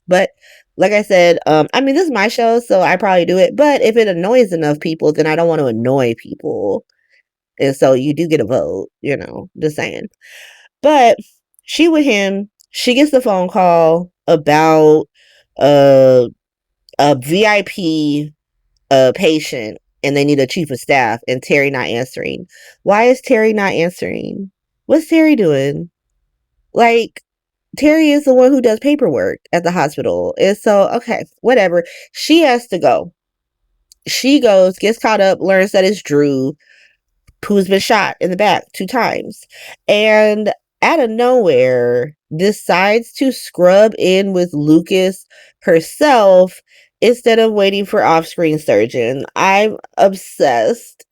But like I said, I mean, this is my show, so I probably do it. But if it annoys enough people, then I don't want to annoy people. And so you do get a vote, you know, just saying. But she with him, she gets the phone call about a VIP patient, and they need a chief of staff, and Terry not answering. Why is Terry not answering? What's Terry doing? Like, Terry is the one who does paperwork at the hospital. And so, okay, whatever. She has to go. She goes, gets caught up, learns that it's Drew, who's been shot in the back 2 times, and out of nowhere decides to scrub in with Lucas herself instead of waiting for off-screen surgeon. I'm obsessed.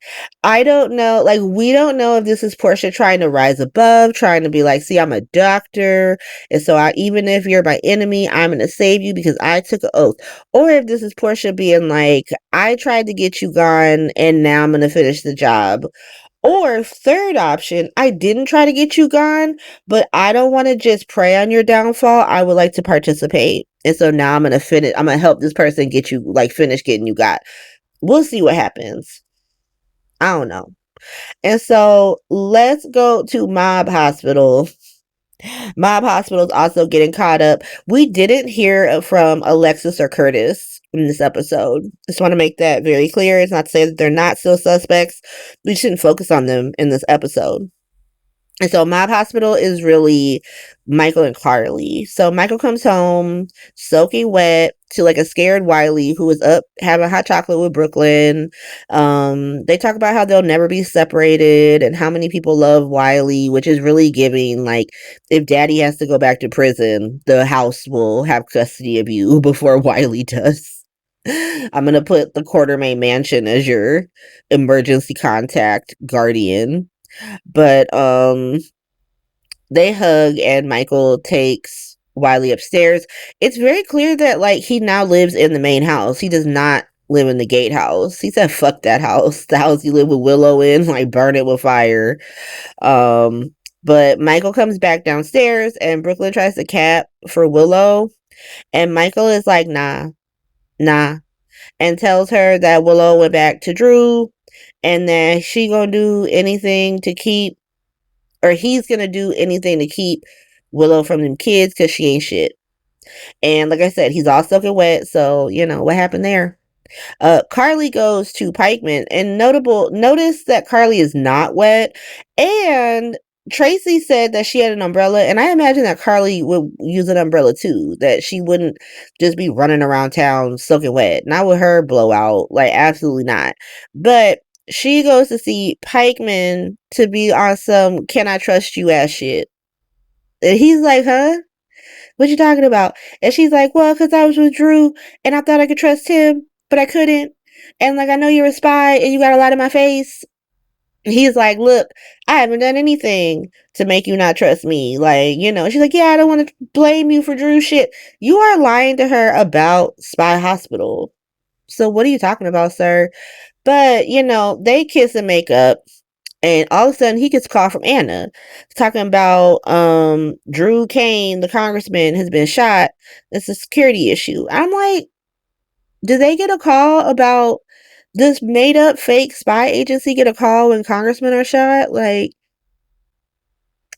I don't know, like, we don't know if this is Portia trying to rise above, trying to be like, see, I'm a doctor, and so even if you're my enemy, I'm gonna save you because I took an oath. Or if this is Portia being like, I tried to get you gone, and now I'm gonna finish the job. Or third option, I didn't try to get you gone, but I don't want to just prey on your downfall. I would like to participate. And so now I'm gonna help this person get you, like, finish getting you got. We'll see what happens. I don't know. And so let's go to Mob Hospital. Mob Hospital is also getting caught up. We didn't hear from Alexis or Curtis in this episode. Just want to make that very clear. It's not to say that they're not still suspects. We shouldn't focus on them in this episode. And so Mob Hospital is really Michael and Carly. So Michael comes home soaking wet to like a scared Wiley who is up having hot chocolate with Brooklyn. They talk about how they'll never be separated and how many people love Wiley, which is really giving like if Daddy has to go back to prison, the house will have custody of you before Wiley does. I'm gonna put the Quartermain Mansion as your emergency contact guardian. But they hug and Michael takes Wiley upstairs. It's very clear that like he now lives in the main house. He does not live in the gatehouse. He said fuck that house. The house you live with Willow in, like burn it with fire. But Michael comes back downstairs and Brooklyn tries to cap for Willow. And Michael is like, nah, and tells her that Willow went back to Drew and that she gonna do anything to keep, or he's gonna do anything to keep Willow from them kids because she ain't shit. And like I said, he's all soaking wet, so you know what happened there. Carly goes to Pikeman, and notice that Carly is not wet, and Tracy said that she had an umbrella, and I imagine that Carly would use an umbrella too, that she wouldn't just be running around town soaking wet. Not with her blowout, like absolutely not. But she goes to see Pikeman to be on some "can I trust you" ass shit. And he's like, huh? What you talking about? And she's like, well, because I was with Drew and I thought I could trust him, but I couldn't. And like, I know you're a spy and you got a lot in my face. He's like, look, I haven't done anything to make you not trust me. Like, you know, she's like, yeah, I don't want to blame you for Drew shit. You are lying to her about Spy Hospital. So what are you talking about, sir? But, you know, they kiss and make up. And all of a sudden, he gets a call from Anna talking about Drew Cain, the congressman, has been shot. It's a security issue. I'm like, did they get a call about this made up fake spy agency get a call when congressmen are shot? Like,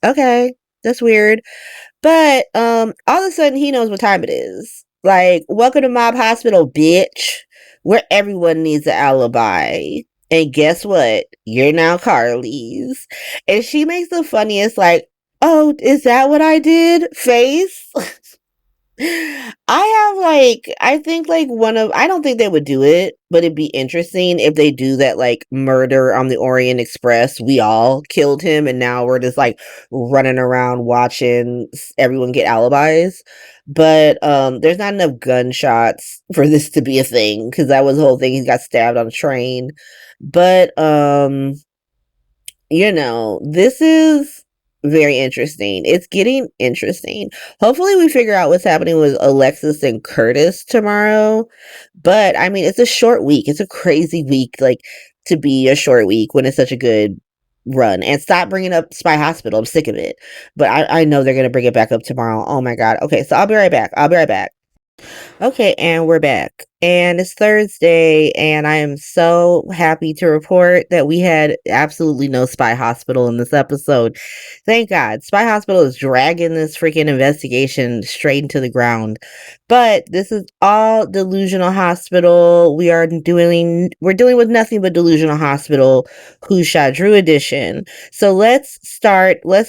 okay, that's weird. But all of a sudden, he knows what time it is. Like, welcome to Mob Hospital, bitch, where everyone needs an alibi. And guess what? You're now Carly's. And she makes the funniest, like, oh, is that what I did? Face. I think like I don't think they would do it, but it'd be interesting if they do that, like Murder on the Orient Express. We all killed him and now we're just like running around watching everyone get alibis. But there's not enough gunshots for this to be a thing because that was the whole thing. He got stabbed on a train. But you know, this is very interesting. It's getting interesting. Hopefully we figure out what's happening with Alexis and Curtis tomorrow. But I mean, it's a short week. It's a crazy week, like to be a short week when it's such a good run. And stop bringing up Spy Hospital. I'm sick of it. But I know they're going to bring it back up tomorrow. Oh my God. Okay, so I'll be right back. Okay, and we're back. And it's Thursday, and I am so happy to report that we had absolutely no Spy Hospital in this episode. Thank God. Spy Hospital is dragging this freaking investigation straight into the ground. But this is all Delusional Hospital. We're dealing with nothing but Delusional Hospital, Who Shot Drew edition. So let's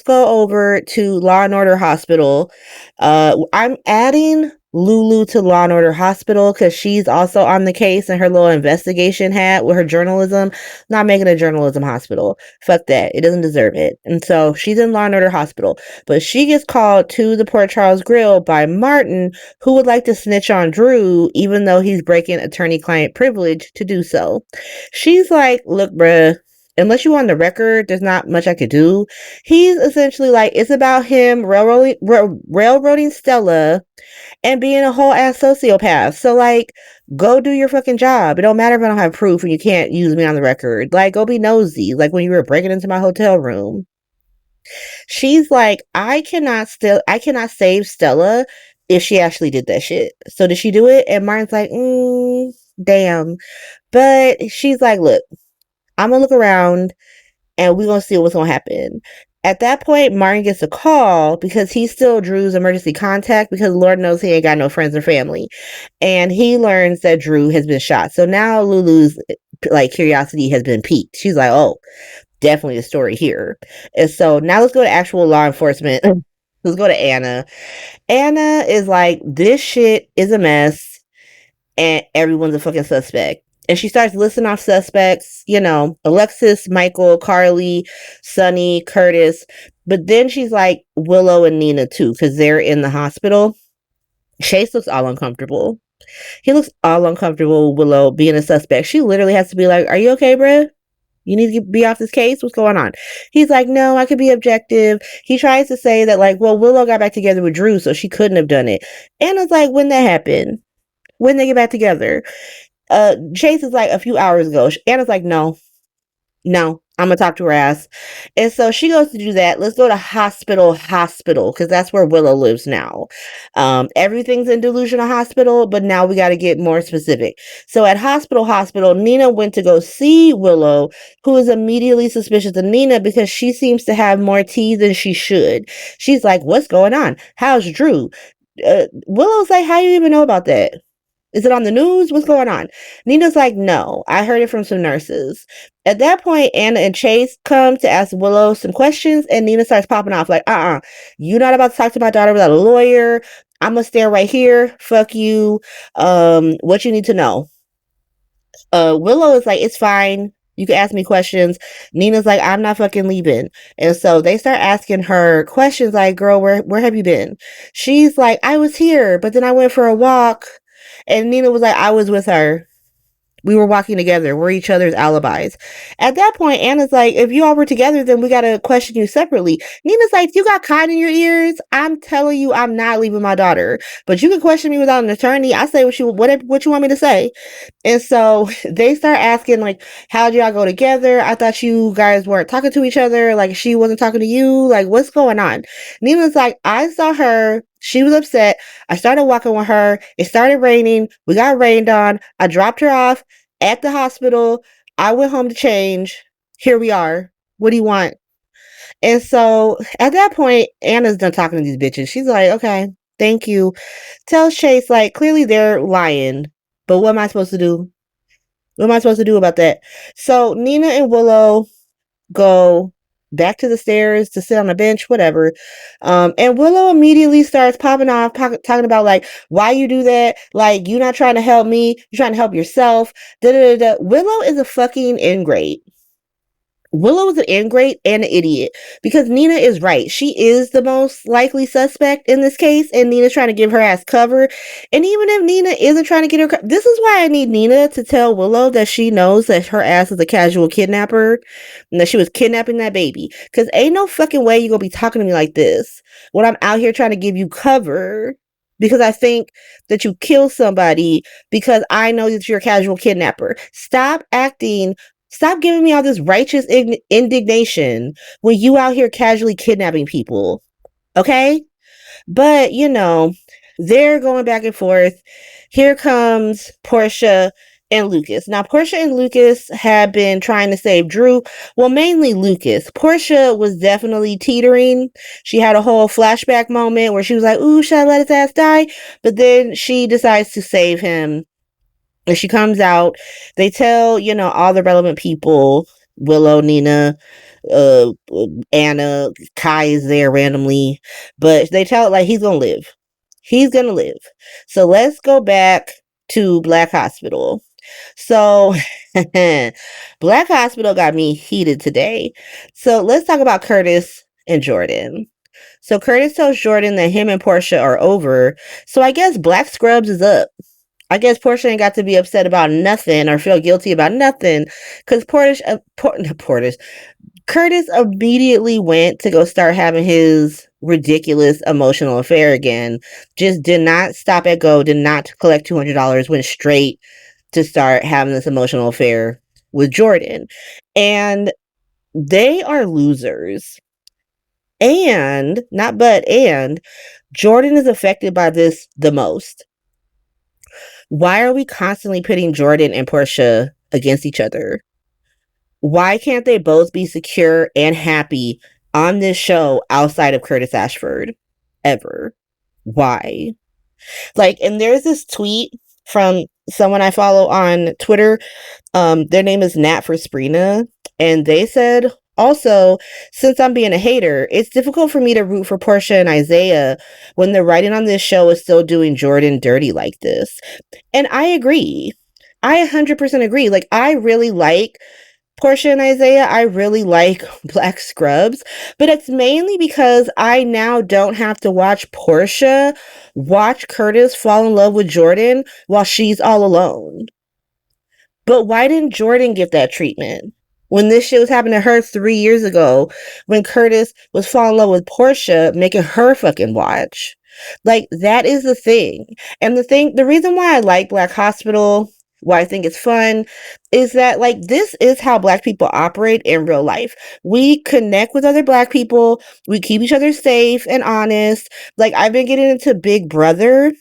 go over to Law and Order Hospital. I'm adding Lulu to Law and Order Hospital because she's also on the case in her little investigation hat with her journalism. Not making a journalism hospital. Fuck that. It doesn't deserve it. And so she's in Law and Order Hospital. But she gets called to the Port Charles Grill by Martin, who would like to snitch on Drew, even though he's breaking attorney-client privilege to do so. She's like, look, bruh, unless you on the record, there's not much I could do. He's essentially like, it's about him railroading Stella and being a whole ass sociopath. So like, go do your fucking job. It don't matter if I don't have proof and you can't use me on the record. Like, go be nosy. Like when you were breaking into my hotel room. She's like, I cannot save Stella if she actually did that shit. So did she do it? And Martin's like, damn. But she's like, look, I'm gonna look around and we're gonna see what's gonna happen. At that point, Martin gets a call because he's still Drew's emergency contact because Lord knows he ain't got no friends or family. And he learns that Drew has been shot. So now Lulu's like curiosity has been piqued. She's like, oh, definitely a story here. And so now let's go to actual law enforcement. Let's go to Anna. Anna is like, this shit is a mess and everyone's a fucking suspect. And she starts listing off suspects, you know, Alexis, Michael, Carly, Sonny, Curtis. But then she's like Willow and Nina too, because they're in the hospital. Chase looks all uncomfortable. He looks all uncomfortable with Willow being a suspect. She literally has to be like, are you okay, bruh? You need to be off this case? What's going on? He's like, no, I could be objective. He tries to say that like, well, Willow got back together with Drew, so she couldn't have done it. Anna's like, when that happened? When they get back together? Chase is like a few hours ago. Anna's like, no, I'm gonna talk to her ass. And so she goes to do that. Let's go to hospital, because that's where Willow lives now. Everything's in Delusional Hospital, but now we got to get more specific. So at hospital, Nina went to go see Willow, who is immediately suspicious of Nina because she seems to have more tea than she should. She's like, what's going on? How's Drew? Willow's like, how do you even know about that? Is it on the news? What's going on? Nina's like, no, I heard it from some nurses. At that point, Anna and Chase come to ask Willow some questions, and Nina starts popping off like, you're not about to talk to my daughter without a lawyer. I'm going to stand right here. Fuck you. What you need to know. Willow is like, it's fine. You can ask me questions. Nina's like, I'm not fucking leaving. And so they start asking her questions like, girl, where have you been? She's like, I was here, but then I went for a walk. And Nina was like, I was with her. We were walking together. We're each other's alibis. At that point, Anna's like, if you all were together, then we got to question you separately. Nina's like, you got cotton in your ears? I'm telling you, I'm not leaving my daughter. But you can question me without an attorney. I say what you want me to say. And so they start asking, like, how'd y'all go together? I thought you guys weren't talking to each other. Like, she wasn't talking to you. Like, what's going on? Nina's like, I saw her. She was upset. I started walking with her. It started raining. We got rained on. I dropped her off at the hospital. I went home to change. Here we are. What do you want? And so at that point, Anna's done talking to these bitches. She's like, okay, thank you. Tells Chase, like, clearly they're lying. But what am I supposed to do? What am I supposed to do about that? So Nina and Willow go back to the stairs to sit on a bench, whatever. And Willow immediately starts popping off, talking about like, why you do that? Like, you're not trying to help me. You're trying to help yourself. Willow is a fucking ingrate. Willow is an ingrate and an idiot because Nina is right. She is the most likely suspect in this case, and Nina's trying to give her ass cover. And even if Nina isn't trying to get her, this is why I need Nina to tell Willow that she knows that her ass is a casual kidnapper and that she was kidnapping that baby. Because ain't no fucking way you gonna be talking to me like this when I'm out here trying to give you cover because I think that you killed somebody because I know that you're a casual kidnapper. Stop giving me all this righteous indignation when you out here casually kidnapping people. Okay? But, you know, they're going back and forth. Here comes Portia and Lucas. Now, Portia and Lucas have been trying to save Drew. Well, mainly Lucas. Portia was definitely teetering. She had a whole flashback moment where she was like, ooh, should I let his ass die? But then she decides to save him. And she comes out, they tell, you know, all the relevant people, Willow, Nina, Anna, Kai is there randomly, but they tell it like he's gonna live. He's gonna live. So let's go back to Black Hospital. So Black Hospital got me heated today. So let's talk about Curtis and Jordan. So Curtis tells Jordan that him and Portia are over. So I guess Black Scrubs is up. I guess Portia ain't got to be upset about nothing or feel guilty about nothing because Curtis immediately went to go start having his ridiculous emotional affair again. Just did not stop at go, did not collect $200, went straight to start having this emotional affair with Jordan. And they are losers. And Jordan is affected by this the most. Why are we constantly pitting Jordan and Portia against each other? Why can't they both be secure and happy on this show outside of Curtis Ashford? Ever. Why? Like, and there's this tweet from someone I follow on Twitter. Their name is Nat for Sprina. And they said, also, since I'm being a hater, it's difficult for me to root for Portia and Isaiah when the writing on this show is still doing Jordan dirty like this. And I agree. I 100% agree. Like, I really like Portia and Isaiah. I really like Black Scrubs, but it's mainly because I now don't have to watch Portia watch Curtis fall in love with Jordan while she's all alone. But why didn't Jordan get that treatment? When this shit was happening to her 3 years ago, when Curtis was falling in love with Portia, making her fucking watch. Like, that is the thing. And the reason why I like Black Hospital, why I think it's fun, is that, like, this is how Black people operate in real life. We connect with other Black people. We keep each other safe and honest. Like, I've been getting into Big Brother.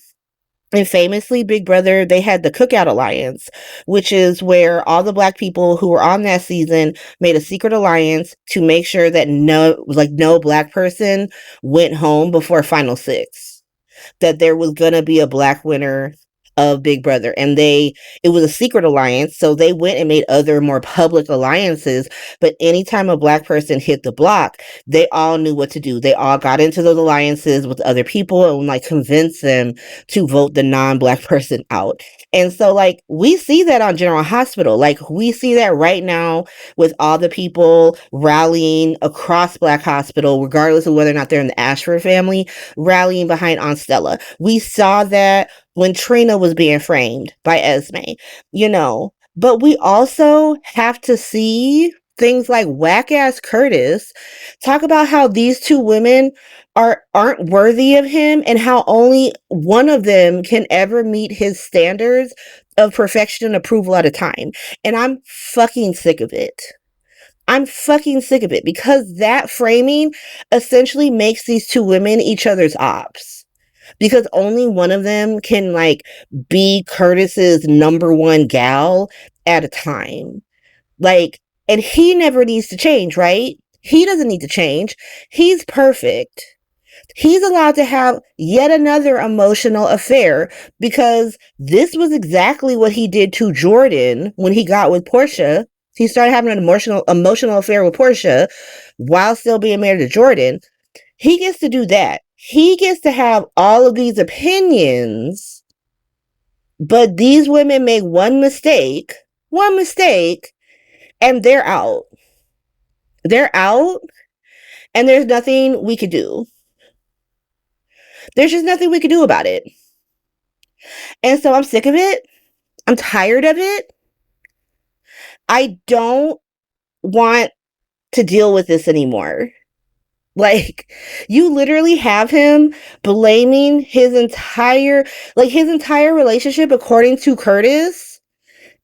And famously, Big Brother, they had the Cookout Alliance, which is where all the Black people who were on that season made a secret alliance to make sure that no Black person went home before Final Six. That there was gonna be a Black winner of Big Brother, and it was a secret alliance, so they went and made other more public alliances. But anytime a Black person hit the block, they all knew what to do. They all got into those alliances with other people and like convince them to vote the non-Black person out. And so, like, we see that on General Hospital. Like, we see that right now with all the people rallying across Black Hospital, regardless of whether or not they're in the Ashford family, rallying behind Aunt Stella. We saw that when Trina was being framed by Esme, but we also have to see things like whack-ass Curtis talk about how these two women aren't worthy of him and how only one of them can ever meet his standards of perfection and approval at a time. And I'm fucking sick of it. I'm fucking sick of it because that framing essentially makes these two women each other's ops. Because only one of them can, like, be Curtis's number one gal at a time. Like, and he never needs to change, right? He doesn't need to change. He's perfect. He's allowed to have yet another emotional affair because this was exactly what he did to Jordan when he got with Portia. He started having an emotional affair with Portia while still being married to Jordan. He gets to do that. He gets to have all of these opinions, but these women make one mistake, and they're out. They're out, and there's nothing we could do. There's just nothing we could do about it. And so I'm sick of it. I'm tired of it. I don't want to deal with this anymore. Like, you literally have him blaming his entire relationship, according to Curtis,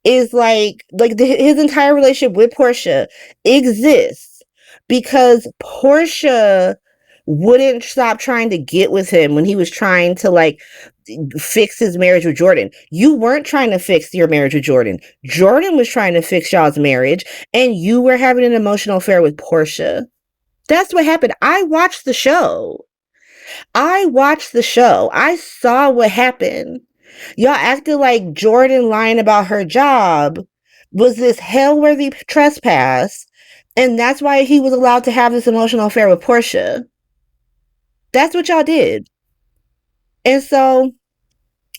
is his entire relationship with Portia exists because Portia wouldn't stop trying to get with him when he was trying to, like, fix his marriage with Jordan. You weren't trying to fix your marriage with Jordan. Jordan was trying to fix y'all's marriage, and you were having an emotional affair with Portia. That's what happened. I watched the show. I saw what happened. Y'all acted like Jordan lying about her job was this hell-worthy trespass, and that's why he was allowed to have this emotional affair with Portia. That's what y'all did. And so,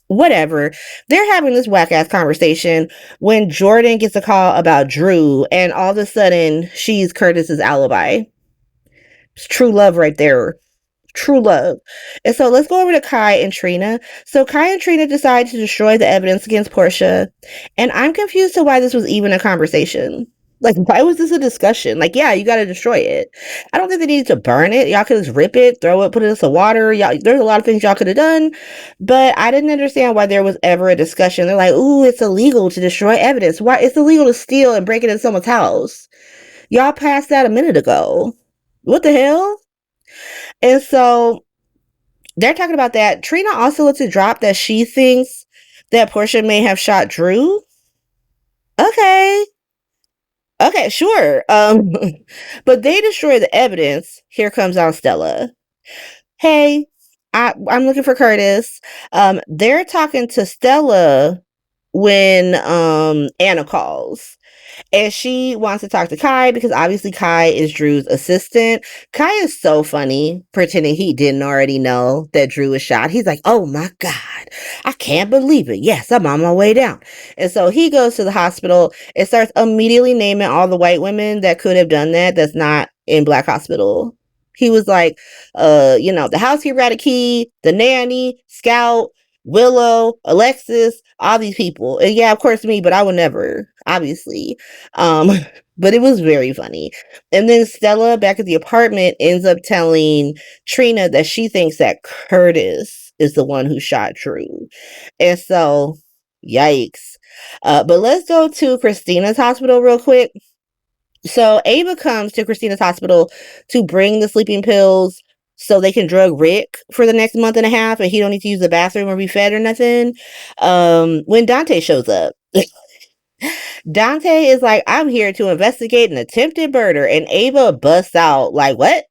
whatever. They're having this whack ass conversation when Jordan gets a call about Drew, and all of a sudden, she's Curtis's alibi. It's true love right there. True love. And so let's go over to Kai and Trina. So Kai and Trina decide to destroy the evidence against Portia. And I'm confused to why this was even a conversation. Like, why was this a discussion? Like, yeah, you got to destroy it. I don't think they needed to burn it. Y'all could just rip it, throw it, put it in some water. Y'all, there's a lot of things y'all could have done. But I didn't understand why there was ever a discussion. They're like, ooh, it's illegal to destroy evidence. Why? It's illegal to steal and break it in someone's house. Y'all passed that a minute ago. What the hell? And so they're talking about that. Trina also lets it drop that she thinks that Portia may have shot Drew. Okay, sure. But they destroy the evidence. Here comes Aunt Stella. Hey, I'm looking for Curtis. They're talking to Stella when Anna calls. And she wants to talk to Kai because obviously Kai is Drew's assistant. Kai is so funny, pretending he didn't already know that Drew was shot. He's like, oh my God, I can't believe it. Yes, I'm on my way down. And so he goes to the hospital and starts immediately naming all the white women that could have done that that's not in Black Hospital. He was like, the housekeeper had a key, the nanny, Scout, Willow, Alexis, all these people. And yeah, of course me, but I would never, obviously. But it was very funny. And then Stella back at the apartment ends up telling Trina that she thinks that Curtis is the one who shot Drew. And so, yikes. But let's go to Christina's hospital real quick. So Ava comes to Christina's hospital to bring the sleeping pills so they can drug Rick for the next month and a half and he don't need to use the bathroom or be fed or nothing. When Dante shows up. Dante is like, I'm here to investigate an attempted murder. And Ava busts out like, what?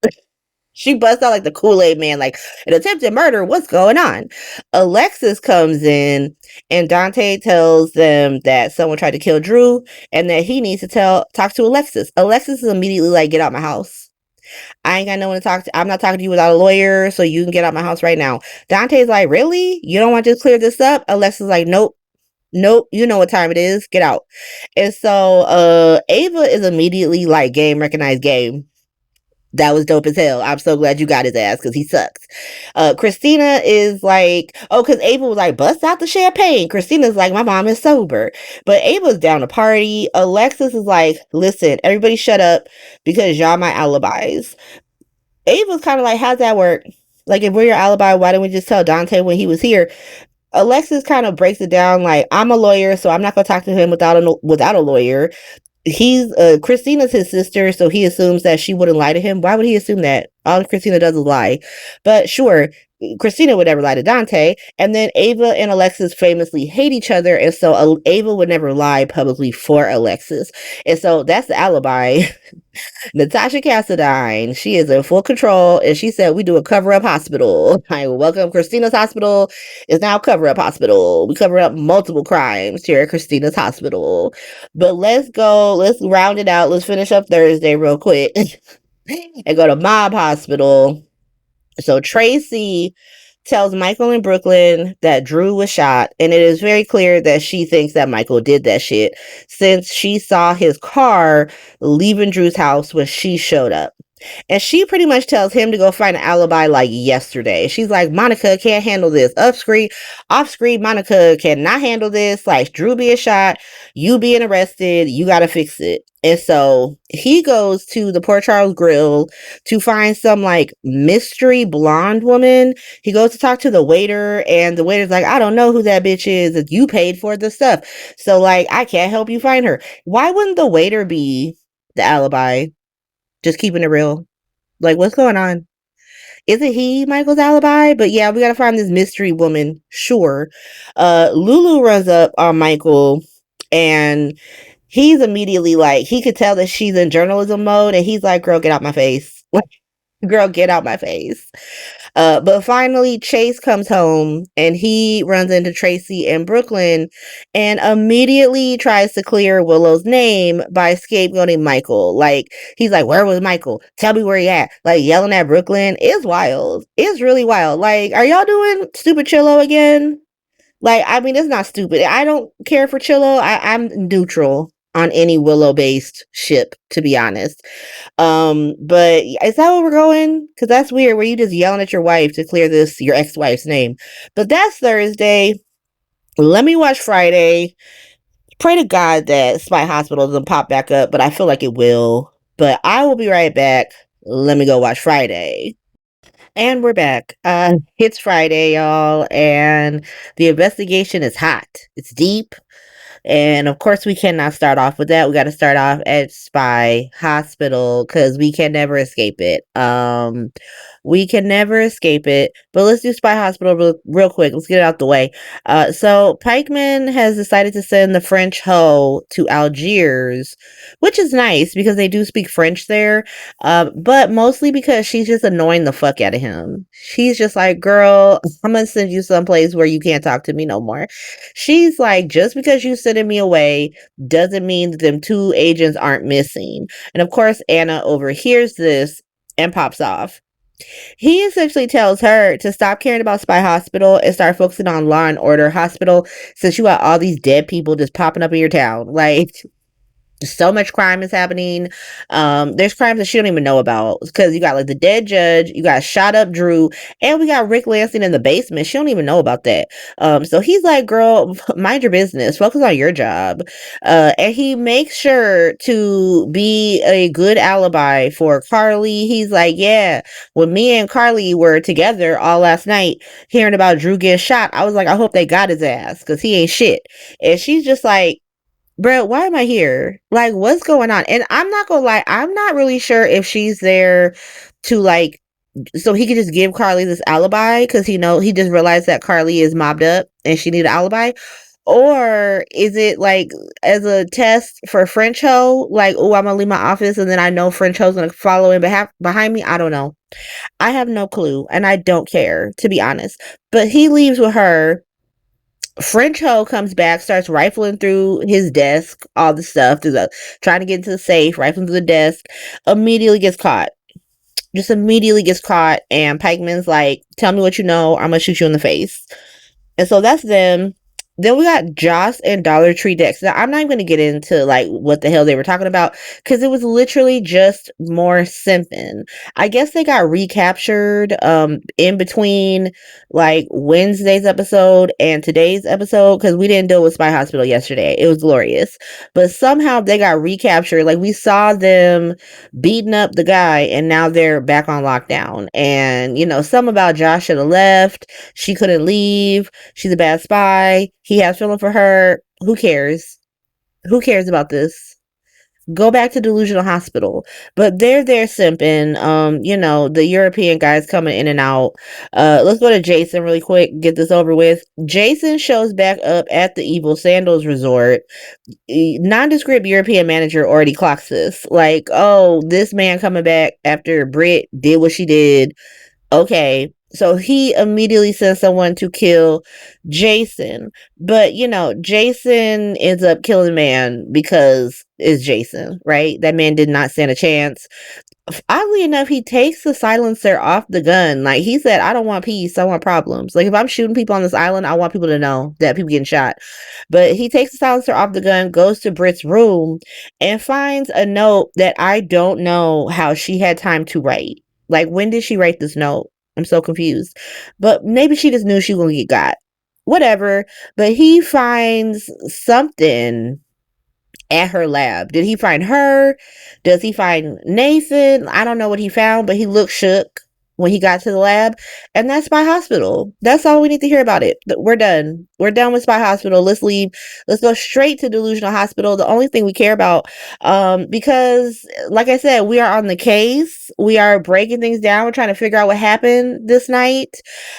She busts out like the Kool-Aid man, like, an attempted murder, what's going on? Alexis comes in and Dante tells them that someone tried to kill Drew and that he needs to talk to Alexis. Alexis is immediately like, get out my house. I ain't got no one to talk to. I'm not talking to you without a lawyer, so you can get out my house right now. Dante's like, really? You don't want to just clear this up? Alexis is like, nope, you know what time it is. Get out. And so Ava is immediately like, game, recognized game. That was dope as hell. I'm so glad you got his ass because he sucks. Christina is like, oh, because Ava was like, bust out the champagne. Christina's like, my mom is sober. But Ava's down to party. Alexis is like, listen, everybody shut up because y'all my alibis. Ava's kind of like, how's that work? Like, if we're your alibi, why didn't we just tell Dante when he was here? Alexis kind of breaks it down like, I'm a lawyer, so I'm not going to talk to him without a lawyer. He's Christina's his sister, so he assumes that she wouldn't lie to him. Why would he assume that? All Christina does is lie. But sure, Christina would never lie to Dante. And then Ava and Alexis famously hate each other, and so Ava would never lie publicly for Alexis. And so that's the alibi. Natasha Cassadine, she is in full control, and she said we do a cover-up hospital. Like, welcome, Christina's hospital is now cover-up hospital. We cover up multiple crimes here at Christina's hospital. But let's round it out. Let's finish up Thursday real quick and go to Mob Hospital. So Tracy tells Michael in Brooklyn that Drew was shot, and it is very clear that she thinks that Michael did that shit since she saw his car leaving Drew's house when she showed up. And she pretty much tells him to go find an alibi like yesterday. She's like, Monica can't handle this. Off screen, Monica cannot handle this. Like, Drew being shot, you being arrested, you gotta fix it. And so he goes to the Port Charles Grill to find some like mystery blonde woman. He goes to talk to the waiter, and the waiter's like, I don't know who that bitch is. You paid for the stuff. So like, I can't help you find her. Why wouldn't the waiter be the alibi? Just keeping it real. Like, what's going on? Isn't he Michael's alibi? But yeah, we gotta find this mystery woman. Sure. Lulu runs up on Michael, and he's immediately like, he could tell that she's in journalism mode, and he's like, girl, get out my face. Girl, get out my face. But finally, Chase comes home and he runs into Tracy in Brooklyn and immediately tries to clear Willow's name by scapegoating Michael. Like, he's like, where was Michael? Tell me where he at. Like, yelling at Brooklyn. It's wild. It's really wild. Like, are y'all doing Stupid Chillo again? Like, I mean, it's not stupid. I don't care for Chillo. I'm neutral on any Willow based ship, to be honest. But is that where we're going? Because that's weird, where you just yelling at your wife to clear your ex-wife's name. But that's Thursday. Let me watch Friday. Pray to God that Spy Hospital doesn't pop back up, but I feel like it will. But I will be right back. Let me go watch Friday. And we're back. It's Friday, y'all, and the investigation is hot. It's deep. And of course, we cannot start off with that. We got to start off at Spy Hospital because we can never escape it. We can never escape it. But let's do Spy Hospital real quick. Let's get it out the way. So Pikeman has decided to send the French hoe to Algiers, which is nice because they do speak French there. But mostly because she's just annoying the fuck out of him. She's just like, girl, I'm gonna send you someplace where you can't talk to me no more. She's like, just because you sending me away doesn't mean that them two agents aren't missing. And of course, Anna overhears this and pops off. He essentially tells her to stop caring about Spy Hospital and start focusing on Law and Order Hospital since you got all these dead people just popping up in your town. Like, so much crime is happening. There's crimes that she don't even know about because you got like the dead judge, you got shot up Drew, and we got Rick Lansing in the basement. She don't even know about that. So he's like, girl, mind your business, focus on your job. And he makes sure to be a good alibi for Carly. He's like, yeah, when me and Carly were together all last night hearing about Drew getting shot, I was like, I hope they got his ass because he ain't shit. And she's just like, bro, why am I here? Like, what's going on? And I'm not gonna lie, I'm not really sure if she's there to like, so he could just give Carly this alibi because he just realized that Carly is mobbed up and she need an alibi. Or is it like as a test for French Ho? Like, oh, I'm gonna leave my office and then I know French Ho's gonna follow in behind me. I don't know. I have no clue and I don't care, to be honest. But he leaves with her. French Ho comes back, starts rifling through his desk, all the stuff, trying to get into the safe, rifling through the desk, immediately gets caught. Just immediately gets caught, and Pikeman's like, tell me what you know, I'm gonna shoot you in the face. And so that's them. Then we got Joss and Dollar Tree Dex. Now, I'm not even going to get into like what the hell they were talking about because it was literally just more simping. I guess they got recaptured in between like Wednesday's episode and today's episode because we didn't deal with Spy Hospital yesterday. It was glorious. But somehow they got recaptured. Like, we saw them beating up the guy and now they're back on lockdown. And, some about Josh should have left. She couldn't leave. She's a bad spy. He has feeling for her. Who cares? Who cares about this? Go back to Delusional Hospital. But they're there simping. The European guys coming in and out. Let's go to Jason really quick. Get this over with. Jason shows back up at the Evil Sandals Resort. Nondescript European manager already clocks this. Like, oh, this man coming back after Britt did what she did. Okay. So he immediately sends someone to kill Jason. But, Jason ends up killing the man because it's Jason, right? That man did not stand a chance. Oddly enough, he takes the silencer off the gun. Like, he said, I don't want peace, I want problems. Like, if I'm shooting people on this island, I want people to know that people getting shot. But he takes the silencer off the gun, goes to Britt's room, and finds a note that I don't know how she had time to write. Like, when did she write this note? I'm so confused. But maybe she just knew she was gonna get got. Whatever. But he finds something at her lab. Did he find her? Does he find Nathan? I don't know what he found, but he looked shook when he got to the lab. And that's Spy Hospital. That's all we need to hear about it. We're done. We're done with Spy Hospital. Let's leave. Let's go straight to Delusional Hospital. The only thing we care about, because like I said, we are on the case. We are breaking things down. We're trying to figure out what happened this night.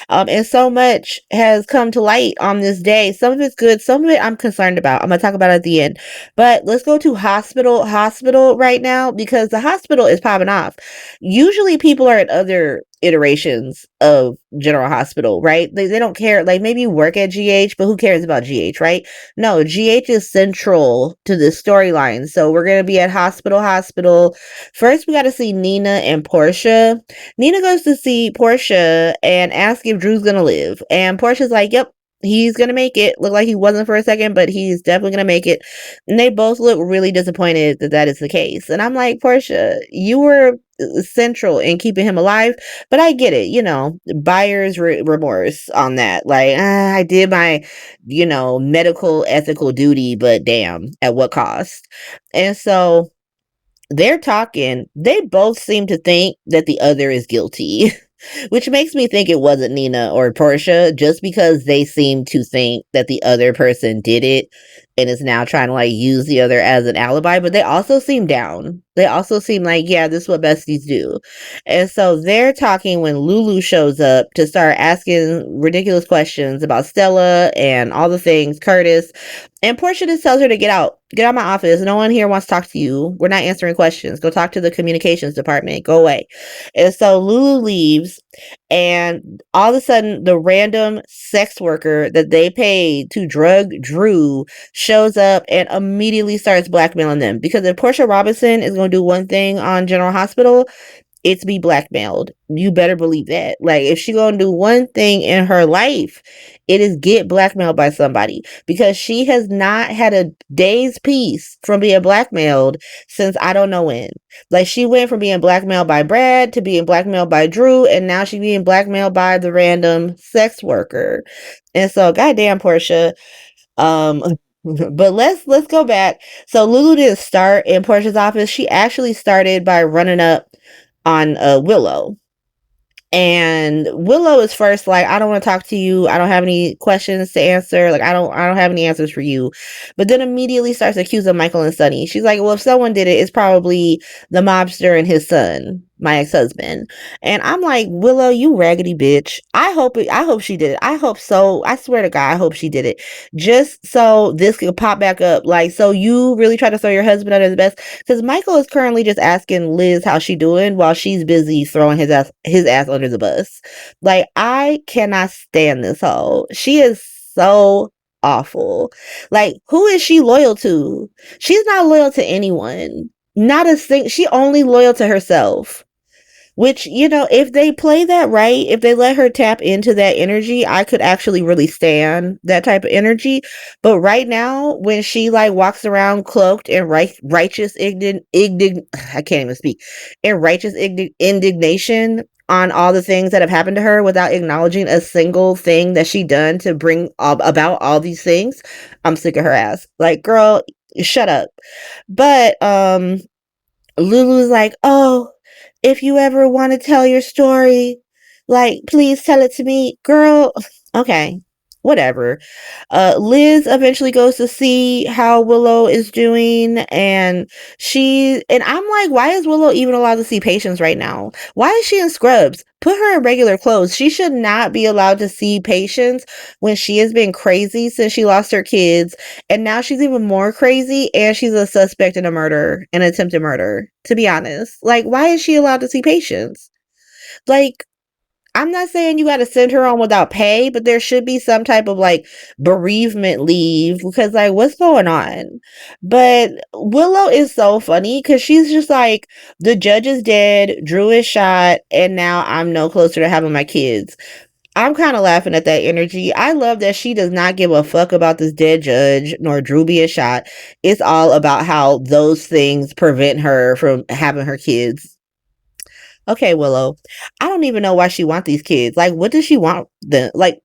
And so much has come to light on this day. Some of it's good. Some of it I'm concerned about. I'm going to talk about it at the end. But let's go to hospital right now because the hospital is popping off. Usually people are at other iterations of General Hospital, right? They don't care. Like, maybe you work at GH, but who cares about GH, right? No, GH is central to this storyline. So we're gonna be at hospital. First, we got to see Nina and Portia. Nina goes to see Portia and asks if Drew's gonna live, and Portia's like, "Yep, he's gonna make it." Look like he wasn't for a second, but he's definitely gonna make it. And they both look really disappointed that that is the case. And I'm like, Portia, you were central in keeping him alive, but I get it, buyer's remorse on that. Like, I did my, medical ethical duty, but damn, at what cost? And so they're talking. They both seem to think that the other is guilty. Which makes me think it wasn't Nina or Portia, just because they seem to think that the other person did it and is now trying to like use the other as an alibi. But they also seem down. They also seem like, yeah, this is what besties do. And so they're talking when Lulu shows up to start asking ridiculous questions about Stella and all the things, Curtis. And Portia just tells her to get out of my office. No one here wants to talk to you. We're not answering questions. Go talk to the communications department. Go away. And so Lulu leaves, and all of a sudden, the random sex worker that they paid to drug Drew shows up and immediately starts blackmailing them. Because if Portia Robinson is going to do one thing on General Hospital, it's be blackmailed. You better believe that. Like, if she gonna do one thing in her life, it is get blackmailed by somebody, because she has not had a day's peace from being blackmailed since I don't know when. Like, she went from being blackmailed by Brad to being blackmailed by Drew, and now she's being blackmailed by the random sex worker. And so, goddamn, Portia. But let's go back. So Lulu didn't start in Portia's office. She actually started by running up on Willow. And Willow is first like, I don't want to talk to you. I don't have any questions to answer. Like, I don't have any answers for you. But then immediately starts accusing Michael and Sonny. She's like, well, if someone did it, it's probably the mobster and his son, my ex-husband. And I'm like, Willow, you raggedy bitch. I hope she did it. I hope so. I swear to God, I hope she did it. Just so this could pop back up. Like, so you really try to throw your husband under the bus? Because Michael is currently just asking Liz how she doing while she's busy throwing his ass under the bus. Like, I cannot stand this hoe. She is so awful. Like, who is she loyal to? She's not loyal to anyone. Not a thing. She only loyal to herself. Which, if they play that right, if they let her tap into that energy, I could actually really stand that type of energy. But right now, when she like walks around cloaked in righteous I can't even speak, in righteous indignation on all the things that have happened to her without acknowledging a single thing that she done to bring about all these things, I'm sick of her ass. Like, girl, shut up. But Lulu's like, oh, if you ever want to tell your story, like, please tell it to me. Girl, okay, whatever. Liz eventually goes to see how Willow is doing, and I'm like, why is Willow even allowed to see patients right now? Why is she in scrubs? Put her in regular clothes. She should not be allowed to see patients when she has been crazy since she lost her kids, and now she's even more crazy, and she's a suspect in an attempted murder, to be honest. Like, why is she allowed to see patients? Like, I'm not saying you got to send her on without pay, but there should be some type of like bereavement leave, because like, what's going on? But Willow is so funny because she's just like, the judge is dead, Drew is shot, and now I'm no closer to having my kids. I'm kind of laughing at that energy. I love that she does not give a fuck about this dead judge nor Drew being shot. It's all about how those things prevent her from having her kids. Okay, Willow. I don't even know why she wants these kids. Like, what does she want them? Like,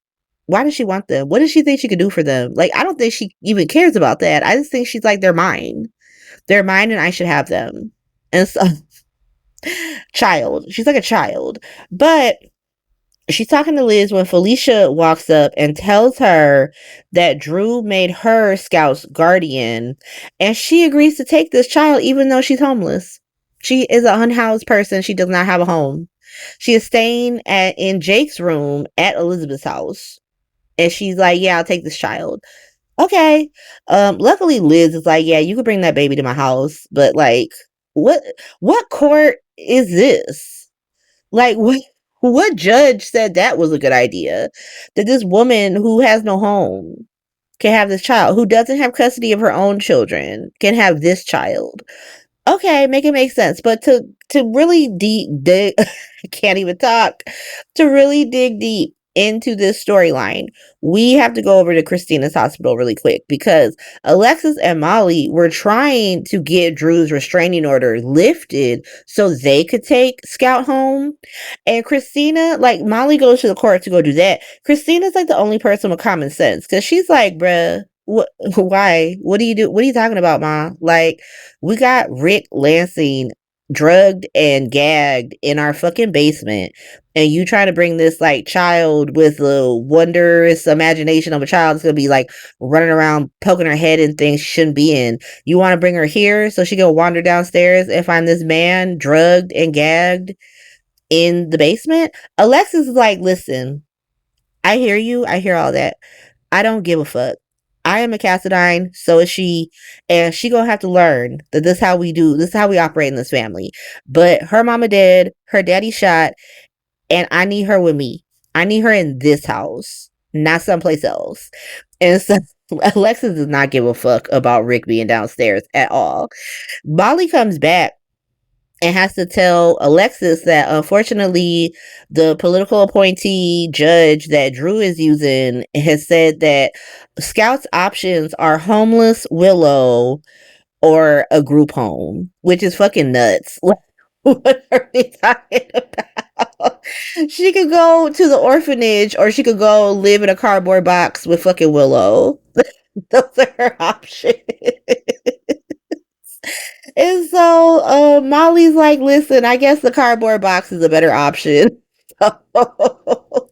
why does she want them? What does she think she could do for them? Like, I don't think she even cares about that. I just think she's like, they're mine. They're mine and I should have them. And so, child. She's like a child. But she's talking to Liz when Felicia walks up and tells her that Drew made her Scout's guardian, and she agrees to take this child even though she's homeless. She is an unhoused person. She does not have a home. She is staying in Jake's room at Elizabeth's house. And she's like, yeah, I'll take this child. Okay. Luckily Liz is like, yeah, you could bring that baby to my house. But like, what court is this? Like, What judge said that was a good idea? That this woman who has no home can have this child, who doesn't have custody of her own children, can have this child. Okay, make it make sense. But to really dig I can't even talk. To really dig deep into this storyline, we have to go over to Christina's hospital really quick because Alexis and Molly were trying to get Drew's restraining order lifted so they could take Scout home. And Christina, like Molly goes to the court to go do that. Christina's like the only person with common sense because she's like, bruh, what, why? What do you do? What are you talking about, Ma? Like, we got Rick Lansing drugged and gagged in our fucking basement, and you trying to bring this like child with the wondrous imagination of a child that's gonna be like running around poking her head in things she shouldn't be in. You want to bring her here so she can wander downstairs and find this man drugged and gagged in the basement? Alexis is like, listen, I hear you. I hear all that. I don't give a fuck. I am a Cassadine, so is she, and she gonna have to learn that this is how we do, this is how we operate in this family. But her mama dead, her daddy shot, and I need her with me. I need her in this house, not someplace else. And so Alexis does not give a fuck about Rick being downstairs at all. Molly comes back and has to tell Alexis that unfortunately the political appointee judge that Drew is using has said that Scout's options are homeless, Willow, or a group home, which is fucking nuts. What are they talking about? She could go to the orphanage or she could go live in a cardboard box with fucking Willow. Those are her options. And so Molly's like, listen, I guess the cardboard box is a better option. So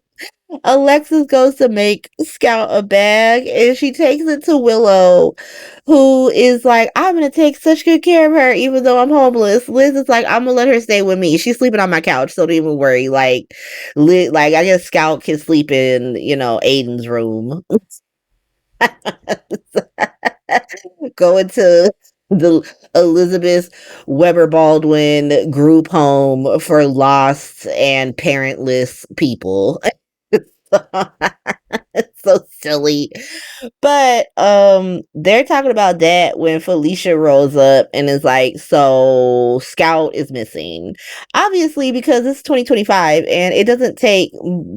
Alexis goes to make Scout a bag and she takes it to Willow, who is like, I'm going to take such good care of her even though I'm homeless. Liz is like, I'm going to let her stay with me. She's sleeping on my couch, so don't even worry. Like, I guess Scout can sleep in, Aiden's room. Going to the Elizabeth Weber Baldwin group home for lost and parentless people. It's so silly. But they're talking about that when Felicia rolls up and is like, so Scout is missing. Obviously, because it's 2025 and it doesn't take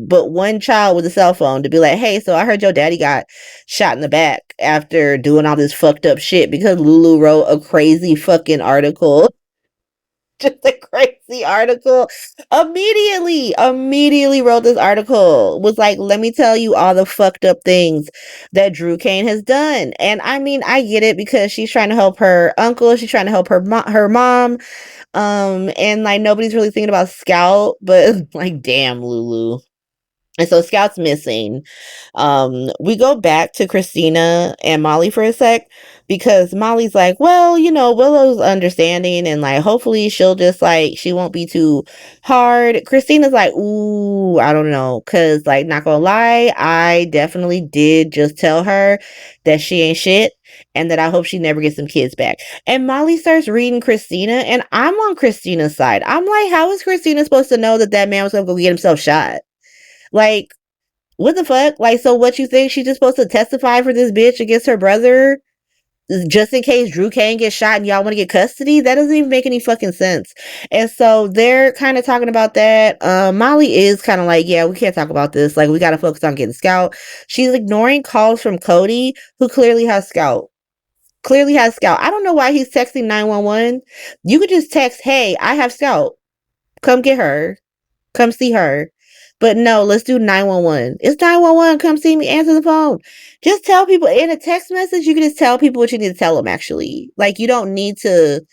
but one child with a cell phone to be like, hey, so I heard your daddy got shot in the back after doing all this fucked up shit because Lulu wrote a crazy fucking article. Just a crazy article. Immediately wrote this article. Was like, let me tell you all the fucked up things that Drew Cain has done. And I mean, I get it because she's trying to help her uncle. She's trying to help her mom. And like nobody's really thinking about Scout, but like, damn, Lulu. And so Scout's missing. We go back to Christina and Molly for a sec because Molly's like, well, Willow's understanding and like hopefully she'll just like she won't be too hard. Christina's like, ooh, I don't know. Cause like not gonna lie, I definitely did just tell her that she ain't shit and that I hope she never gets some kids back. And Molly starts reading Christina and I'm on Christina's side. I'm like, how is Christina supposed to know that man was gonna go get himself shot? Like, what the fuck? Like, so what you think she's just supposed to testify for this bitch against her brother just in case Drew Cain gets shot and y'all want to get custody? That doesn't even make any fucking sense. And so they're kind of talking about that. Molly is kind of like, yeah, we can't talk about this. Like, we got to focus on getting Scout. She's ignoring calls from Cody, who clearly has Scout. I don't know why he's texting 911. You could just text, hey, I have Scout. Come get her. Come see her. But no, let's do 911. It's 911. Come see me. Answer the phone. Just tell people in a text message. You can just tell people what you need to tell them, actually. Like, you don't need to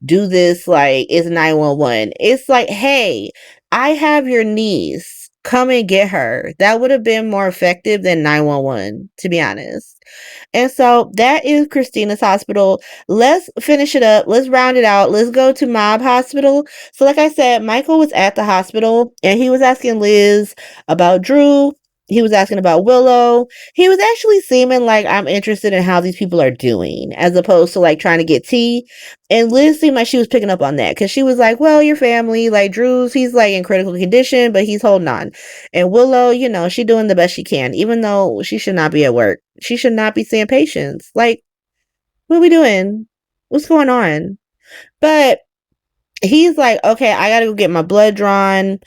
do this like it's 911. It's like, hey, I have your niece. Come and get her. That would have been more effective than 911, to be honest. And so that is Christina's hospital. Let's finish it up. Let's round it out. Let's go to Mob Hospital. So like I said, Michael was at the hospital and he was asking Liz about Drew. He was asking about Willow. He was actually seeming like I'm interested in how these people are doing, as opposed to like trying to get tea. And Liz seemed like she was picking up on that because she was like, well, your family, like Drew's, he's like in critical condition, but he's holding on. And Willow, you know, she doing the best she can, even though she should not be at work. She should not be seeing patients. Like, what are we doing? What's going on? But he's like, okay, I gotta go get my blood drawn.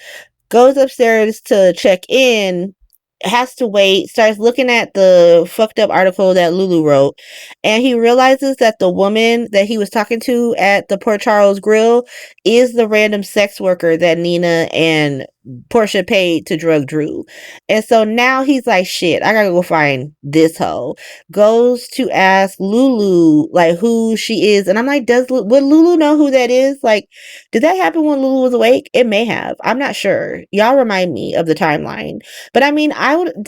Goes upstairs to check in, has to wait, starts looking at the fucked up article that Lulu wrote, and he realizes that the woman that he was talking to at the Port Charles Grill is the random sex worker that Nina and Portia paid to drug Drew. And so now he's like, shit, I gotta go find this hoe. Goes to ask Lulu like who she is, and I'm like, would Lulu know who that is? Like, did that happen when Lulu was awake? It may have. I'm not sure. Y'all remind me of the timeline. But I mean,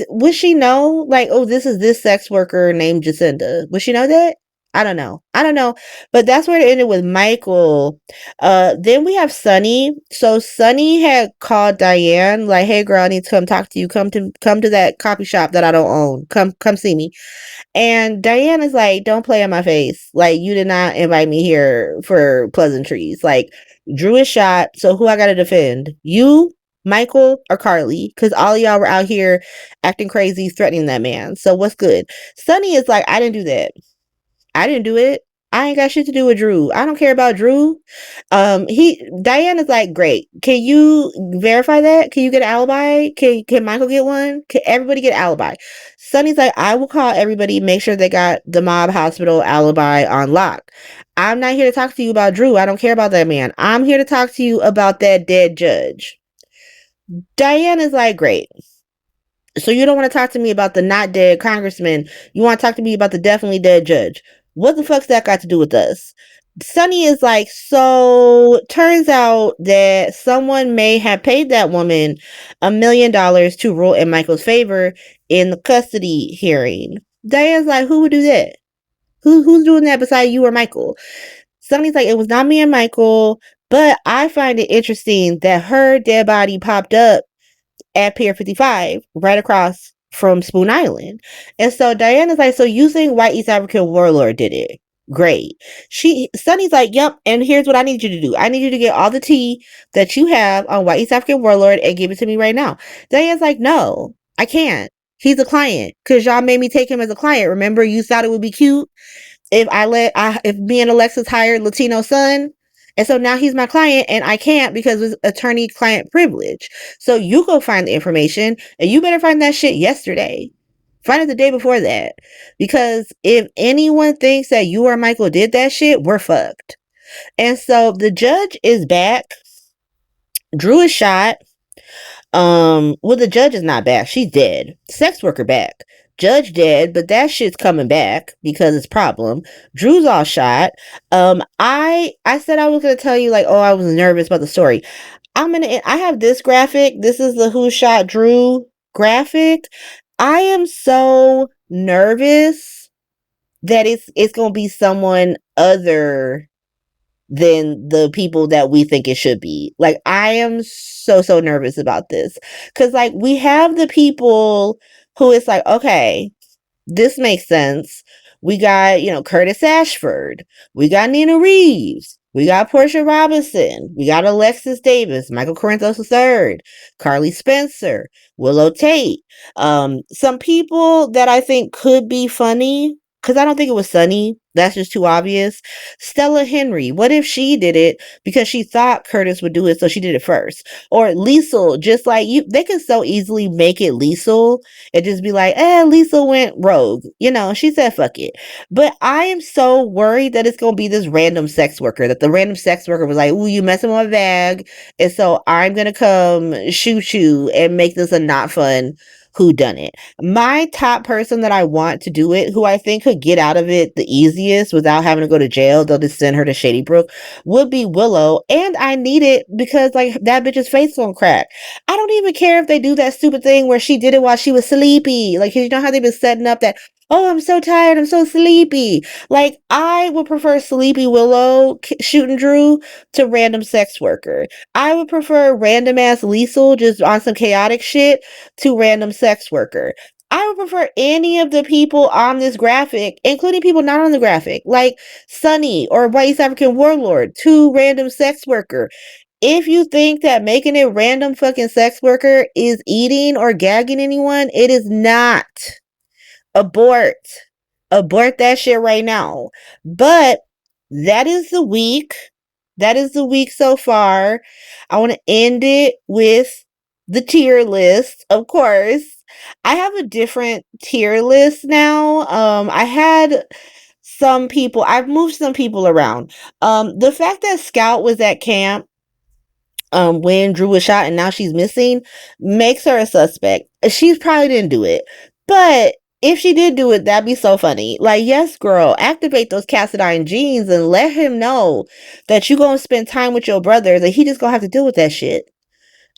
would she know like, oh, this is this sex worker named Jacinda? Would she know that? I don't know. But that's where it ended with Michael. Then we have Sunny. So Sunny had called Diane like, hey girl, I need to come talk to you. Come to that coffee shop that I don't own. Come see me. And Diane is like, don't play in my face. Like, you did not invite me here for pleasantries. Like, Drew is shot. So who I gotta defend? You, Michael, or Carly? Because all of y'all were out here acting crazy, threatening that man. So what's good? Sunny is like, I didn't do that. I didn't do it. I ain't got shit to do with Drew. I don't care about Drew. Diane is like, great. Can you verify that? Can you get an alibi? Can Michael get one? Can everybody get an alibi? Sunny's like, I will call everybody, make sure they got the mob hospital alibi on lock. I'm not here to talk to you about Drew. I don't care about that man. I'm here to talk to you about that dead judge. Diane is like, great. So you don't want to talk to me about the not dead congressman. You want to talk to me about the definitely dead judge. What the fuck's that got to do with us? Sunny is like, so turns out that someone may have paid that woman $1 million to rule in Michael's favor in the custody hearing. Diane's like, who would do that? Who's doing that besides you or Michael? Sunny's like, it was not me and Michael, but I find it interesting that her dead body popped up at Pier 55, right across from Spoon Island. And so Diane is like, so you think white East African warlord did it? Great. Sunny's like, yep, and here's what I need you to do. I need you to get all the tea that you have on white East African warlord and give it to me right now. Diane's like, no, I can't. He's a client. Because y'all made me take him as a client. Remember, you thought it would be cute if me and Alexis hired Latino son. And so now he's my client and I can't because it's attorney-client privilege. So you go find the information and you better find that shit yesterday. Find it the day before that. Because if anyone thinks that you or Michael did that shit, we're fucked. And so the judge is back. Drew is shot. Well, the judge is not back. She's dead. Sex worker back. Judge dead, but that shit's coming back because it's problem. Drew's all shot. I said I was gonna tell you like, oh, I was nervous about the story. I have this graphic. This is the Who Shot Drew graphic. I am so nervous that it's gonna be someone other than the people that we think it should be. Like, I am so nervous about this. Cause like we have the people who it's like, okay, this makes sense. We got, Curtis Ashford. We got Nina Reeves. We got Portia Robinson. We got Alexis Davis, Michael Corinthos III, Carly Spencer, Willow Tate. Some people that I think could be funny, because I don't think it was Sunny. That's just too obvious. Stella Henry. What if she did it because she thought Curtis would do it, so she did it first? Or Liesel, just like you. They can so easily make it Liesel and just be like, Liesel went rogue. She said, fuck it. But I am so worried that it's going to be this random sex worker, that the random sex worker was like, ooh, you messing with my bag. And so I'm going to come shoot you and make this a not fun whodunit. My top person that I want to do it, who I think could get out of it the easiest without having to go to jail, they'll just send her to Shady Brook, would be Willow. And I need it because like that bitch's face on crack. I don't even care if they do that stupid thing where she did it while she was sleepy. Like, you know how they've been setting up that, Oh, I'm so tired. I'm so sleepy. Like, I would prefer Sleepy Willow shooting Drew to random sex worker. I would prefer random ass Liesel just on some chaotic shit to random sex worker. I would prefer any of the people on this graphic, including people not on the graphic, like Sunny or White East African Warlord, to random sex worker. If you think that making it random fucking sex worker is eating or gagging anyone, it is not. Abort. Abort that shit right now. But that is the week. That is the week so far. I want to end it with the tier list, of course. I have a different tier list now. I had some people, I've moved some people around. The fact that Scout was at camp when Drew was shot and now she's missing makes her a suspect. She probably didn't do it. But if she did do it, that'd be so funny. Like, yes, girl, activate those Cassadine genes and let him know that you gonna spend time with your brother, that he just gonna have to deal with that shit.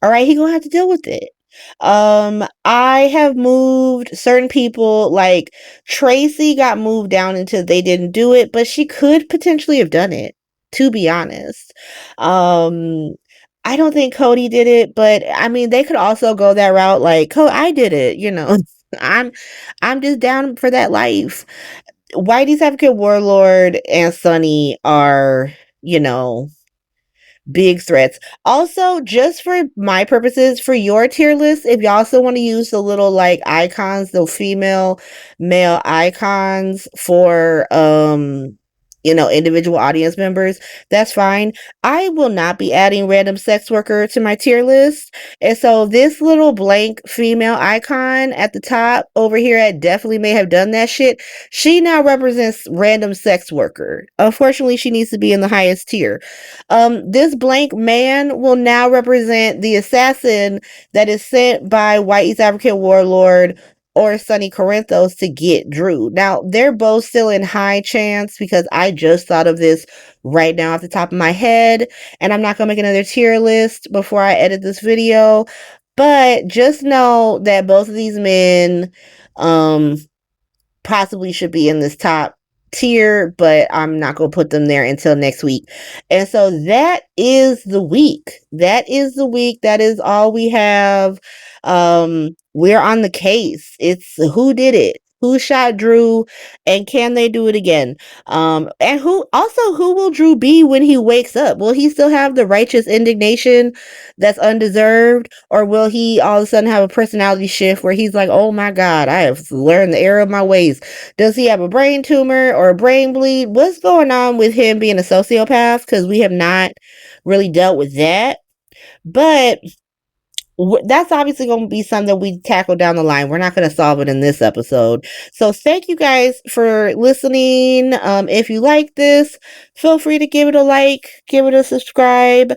All right, he gonna have to deal with it. I have moved certain people, like Tracy got moved down into they didn't do it, but she could potentially have done it, to be honest. I don't think Cody did it, but I mean they could also go that route, like, I did it, you know. I'm I'm just down for that life. Whitey's African Warlord and Sunny are, you know, big threats. Also, just for my purposes, for your tier list, if you also want to use the little like icons, the female, male icons for you know, individual audience members, that's fine. I will not be adding random sex worker to my tier list. And so this little blank female icon at the top over here at definitely may have done that shit. She now represents random sex worker. Unfortunately, she needs to be in the highest tier. This blank man will now represent the assassin that is sent by White East African Warlord or Sonny Corinthos to get Drew. Now, they're both still in high chance because I just thought of this right now off the top of my head, and I'm not going to make another tier list before I edit this video. But just know that both of these men possibly should be in this top tier, but I'm not going to put them there until next week. And so that is the week. That is the week. That is all we have. We're on the case. It's who did it? Who shot Drew, and can they do it again? And who will Drew be when he wakes up? Will he still have the righteous indignation that's undeserved, or will he all of a sudden have a personality shift where he's like, oh my God, I have learned the error of my ways? Does he have a brain tumor or a brain bleed? What's going on with him being a sociopath? Because we have not really dealt with that. But that's obviously going to be something we tackle down the line. We're not going to solve it in this episode. So thank you guys for listening. If you like this, feel free to give it a like, give it a subscribe.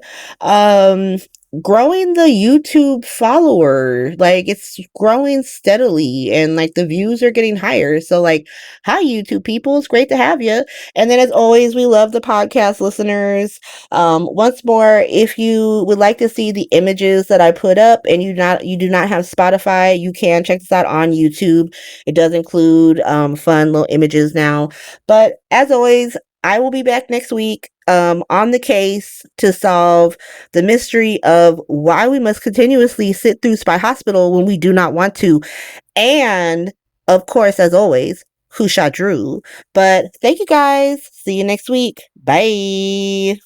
Growing the YouTube follower, like, it's growing steadily and like the views are getting higher. So like, hi YouTube people, it's great to have you. And then as always, we love the podcast listeners. Once more, if you would like to see the images that I put up and you do not have Spotify, you can check this out on YouTube. It does include fun little images now. But as always, I will be back next week on the case to solve the mystery of why we must continuously sit through Spy Hospital when we do not want to. And of course, as always, who shot Drew? But thank you guys. See you next week. Bye.